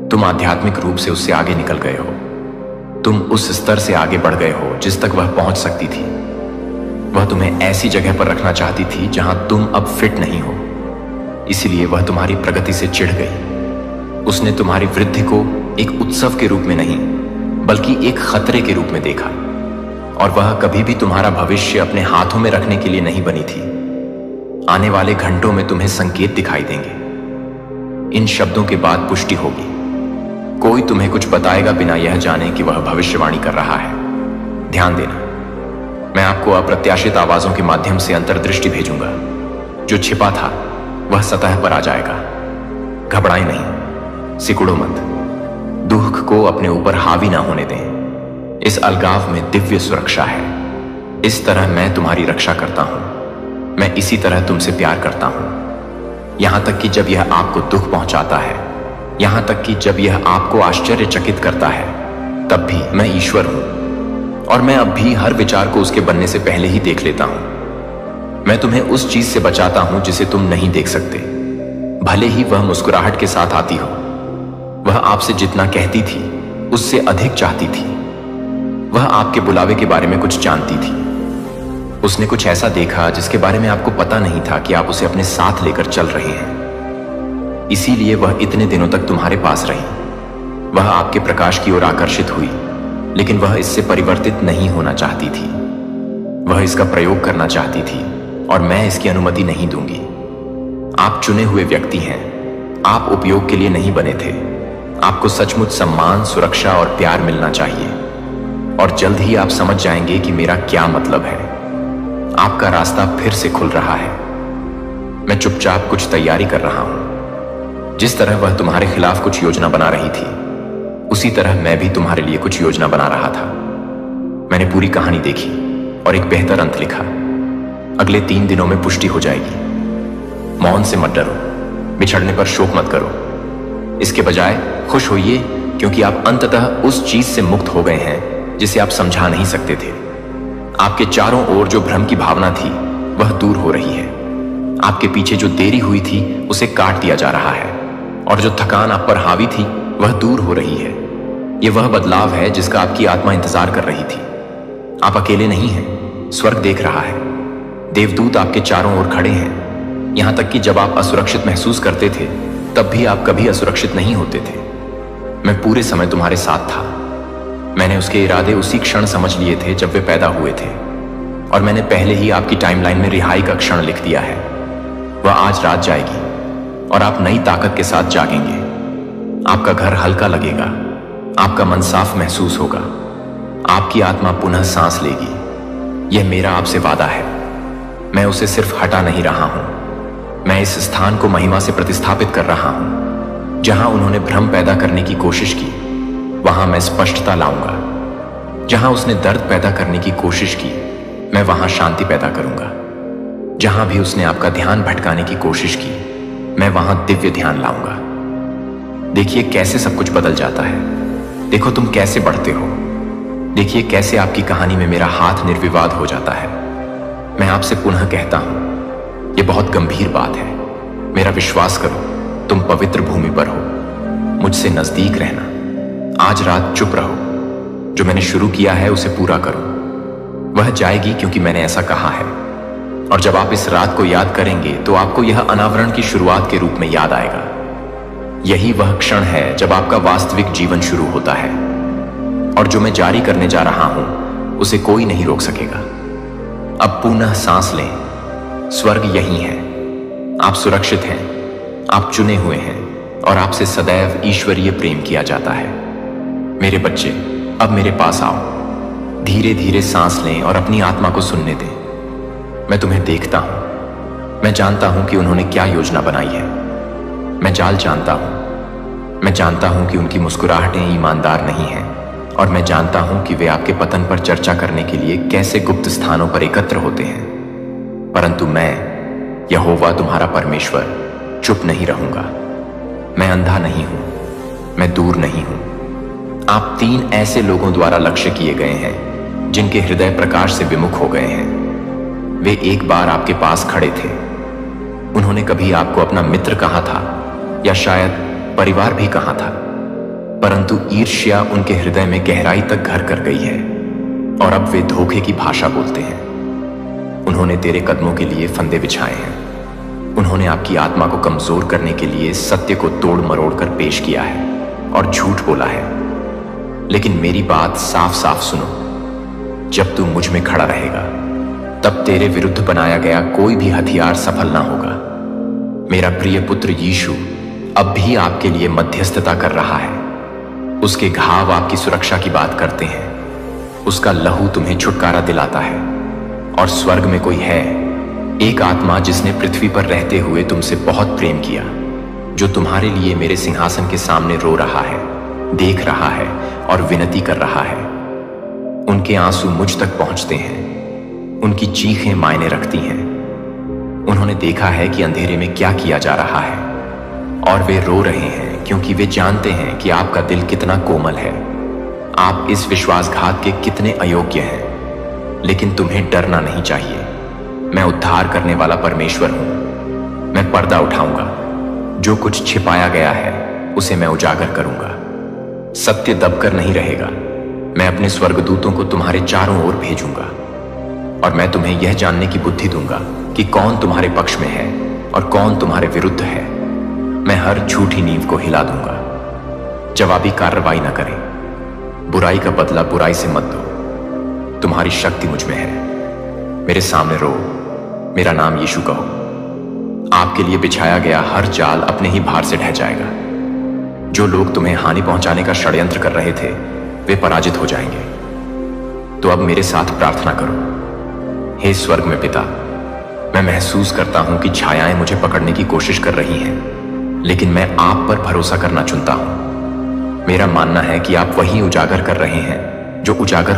तुम आध्यात्मिक रूप से उससे आगे निकल गए हो। तुम उस स्तर से आगे बढ़ गए हो जिस तक वह पहुंच सकती थी। वह तुम्हें ऐसी जगह पर रखना चाहती थी जहां तुम अब फिट नहीं हो। इसलिए वह तुम्हारी प्रगति से चिढ़ गई। उसने तुम्हारी वृद्धि को एक उत्सव के रूप में नहीं, बल्कि एक खतरे के रूप में देखा। और वह कभी भी तुम्हारा भविष्य अपने हाथों में रखने के लिए नहीं बनी थी। आने वाले घंटों में तुम्हें संकेत दिखाई देंगे। इन शब्दों के बाद पुष्टि होगी। कोई तुम्हें कुछ बताएगा बिना यह जाने कि वह भविष्यवाणी कर रहा है। ध्यान देना, मैं आपको अप्रत्याशित आवाजों के माध्यम से अंतर्दृष्टि भेजूंगा। जो छिपा था वह सतह पर आ जाएगा। घबराएं नहीं, सिकुड़ो मत। दुख को अपने ऊपर हावी ना होने दें। इस अलगाव में दिव्य सुरक्षा है। इस तरह मैं तुम्हारी रक्षा करता हूं। मैं इसी तरह तुमसे प्यार करता हूं। यहां तक कि जब यह आपको दुख पहुंचाता है, यहां तक कि जब यह आपको आश्चर्यचकित करता है, तब भी मैं ईश्वर हूं, और मैं अब भी हर विचार को उसके बनने से पहले ही देख लेता हूं। मैं तुम्हें उस चीज से बचाता हूं जिसे तुम नहीं देख सकते, भले ही वह मुस्कुराहट के साथ आती हो। वह आपसे जितना कहती थी उससे अधिक चाहती थी। वह आपके बुलावे के बारे में कुछ जानती थी। उसने कुछ ऐसा देखा जिसके बारे में आपको पता नहीं था कि आप उसे अपने साथ लेकर चल रहे हैं। इसीलिए वह इतने दिनों तक तुम्हारे पास रही। वह आपके प्रकाश की ओर आकर्षित हुई, लेकिन वह इससे परिवर्तित नहीं होना चाहती थी। वह इसका प्रयोग करना चाहती थी, और मैं इसकी अनुमति नहीं दूंगी। आप चुने हुए व्यक्ति हैं। आप उपयोग के लिए नहीं बने थे। आपको सचमुच सम्मान, सुरक्षा और प्यार मिलना चाहिए, और जल्द ही आप समझ जाएंगे कि मेरा क्या मतलब है। आपका रास्ता फिर से खुल रहा है। मैं चुपचाप कुछ तैयारी कर रहा हूं। जिस तरह वह तुम्हारे खिलाफ कुछ योजना बना रही थी, उसी तरह मैं भी तुम्हारे लिए कुछ योजना बना रहा था। मैंने पूरी कहानी देखी और एक बेहतर अंत लिखा। अगले 3 दिनों में पुष्टि हो जाएगी। मौन से मत डरो, बिछड़ने पर शोक मत करो। इसके बजाय खुश होइए, क्योंकि आप अंततः उस चीज से मुक्त हो गए हैं जिसे आप समझा नहीं सकते थे। आपके चारों ओर जो भ्रम की भावना थी वह दूर हो रही है। आपके पीछे जो देरी हुई थी उसे काट दिया जा रहा है, और जो थकान आप पर हावी थी वह दूर हो रही है। यह वह बदलाव है जिसका आपकी आत्मा इंतजार कर रही थी। आप अकेले नहीं हैं, स्वर्ग देख रहा है। देवदूत आपके चारों ओर खड़े हैं। यहां तक कि जब आप असुरक्षित महसूस करते थे, तब भी आप कभी असुरक्षित नहीं होते थे। मैं पूरे समय तुम्हारे साथ था। मैंने उसके इरादे उसी क्षण समझ लिए थे जब वे पैदा हुए थे, और मैंने पहले ही आपकी टाइमलाइन में रिहाई का क्षण लिख दिया है। वह आज रात जाएगी और आप नई ताकत के साथ जागेंगे। आपका घर हल्का लगेगा, आपका मन साफ महसूस होगा, आपकी आत्मा पुनः सांस लेगी। यह मेरा आपसे वादा है। मैं उसे सिर्फ हटा नहीं रहा हूं, मैं इस स्थान को महिमा से प्रतिस्थापित कर रहा हूं। जहां उन्होंने भ्रम पैदा करने की कोशिश की, वहां मैं स्पष्टता लाऊंगा। जहां उसने दर्द पैदा करने की कोशिश की, मैं वहां शांति पैदा करूंगा। जहां भी उसने आपका ध्यान भटकाने की कोशिश की, मैं वहां दिव्य ध्यान लाऊंगा। देखिए कैसे सब कुछ बदल जाता है। देखो तुम कैसे बढ़ते हो। देखिए कैसे आपकी कहानी में मेरा हाथ निर्विवाद हो जाता है। मैं आपसे पुनः कहता हूं, यह बहुत गंभीर बात है। मेरा विश्वास करो, तुम पवित्र भूमि पर हो। मुझसे नजदीक रहना। आज रात चुप रहो। जो मैंने शुरू किया है उसे पूरा करो। वह जाएगी क्योंकि मैंने ऐसा कहा है। और जब आप इस रात को याद करेंगे तो आपको यह अनावरण की शुरुआत के रूप में याद आएगा। यही वह क्षण है जब आपका वास्तविक जीवन शुरू होता है, और जो मैं जारी करने जा रहा हूं उसे कोई नहीं रोक सकेगा। अब पुनः सांस लें। स्वर्ग यही है। आप सुरक्षित हैं, आप चुने हुए हैं, और आपसे सदैव ईश्वरीय प्रेम किया जाता है। मेरे बच्चे, अब मेरे पास आओ। धीरे धीरे सांस लें और अपनी आत्मा को सुनने दें। मैं तुम्हें देखता हूं। मैं जानता हूं कि उन्होंने क्या योजना बनाई है। मैं जाल जानता हूं। मैं जानता हूं कि उनकी मुस्कुराहटें ईमानदार नहीं हैं, और मैं जानता हूं कि वे आपके पतन पर चर्चा करने के लिए कैसे गुप्त स्थानों पर एकत्र होते हैं। परंतु मैं, यहोवा तुम्हारा परमेश्वर, चुप नहीं रहूंगा। मैं अंधा नहीं हूं, मैं दूर नहीं हूं। आप 3 ऐसे लोगों द्वारा लक्ष्य किए गए हैं जिनके हृदय प्रकाश से विमुख हो गए हैं। वे एक बार आपके पास खड़े थे। उन्होंने कभी आपको अपना मित्र कहा था, या शायद परिवार भी कहा था, परंतु ईर्ष्या उनके हृदय में गहराई तक घर कर गई है, और अब वे धोखे की भाषा बोलते हैं। उन्होंने तेरे कदमों के लिए फंदे बिछाए हैं। उन्होंने आपकी आत्मा को कमजोर करने के लिए सत्य को तोड़ मरोड़ कर पेश किया है और झूठ बोला है। लेकिन मेरी बात साफ साफ सुनो। जब तू मुझ में खड़ा रहेगा, तब तेरे विरुद्ध बनाया गया कोई भी हथियार सफल ना होगा। मेरा प्रिय पुत्र यीशु अब भी आपके लिए मध्यस्थता कर रहा है। उसके घाव आपकी सुरक्षा की बात करते हैं। उसका लहू तुम्हें छुटकारा दिलाता है। और स्वर्ग में कोई है, एक आत्मा जिसने पृथ्वी पर रहते हुए तुमसे बहुत प्रेम किया, जो तुम्हारे लिए मेरे सिंहासन के सामने रो रहा है, देख रहा है और विनती कर रहा है। उनके आंसू मुझ तक पहुंचते हैं। उनकी चीखें मायने रखती हैं। उन्होंने देखा है कि अंधेरे में क्या किया जा रहा है, और वे रो रहे हैं क्योंकि वे जानते हैं कि आपका दिल कितना कोमल है। आप इस विश्वासघात के कितने अयोग्य हैं। लेकिन तुम्हें डरना नहीं चाहिए। मैं उद्धार करने वाला परमेश्वर हूं। मैं पर्दा उठाऊंगा। जो कुछ छिपाया गया है उसे मैं उजागर करूंगा। सत्य दबकर नहीं रहेगा। मैं अपने स्वर्गदूतों को तुम्हारे चारों ओर भेजूंगा, और मैं तुम्हें यह जानने की बुद्धि दूंगा कि कौन तुम्हारे पक्ष में है और कौन तुम्हारे विरुद्ध है। मैं हर झूठी नींव को हिला दूंगा। जवाबी कार्रवाई न करें। बुराई का बदला बुराई से मत दो। तुम्हारी शक्ति मुझ में है। मेरे सामने रो, मेरा नाम यीशु कहो। आपके लिए बिछाया गया हर जाल अपने ही भार से ढह जाएगा। जो लोग तुम्हें हानि पहुंचाने का षड्यंत्र कर रहे थे, वे पराजित हो जाएंगे। तो अब मेरे साथ प्रार्थना करो। हे स्वर्ग में पिता, मैं महसूस करता हूं कि छायाएं मुझे पकड़ने की कोशिश कर रही हैं, लेकिन मैं आप पर भरोसा करना चुनता हूं। मेरा मानना है कि आप वही उजागर कर रहे हैं जो उजागर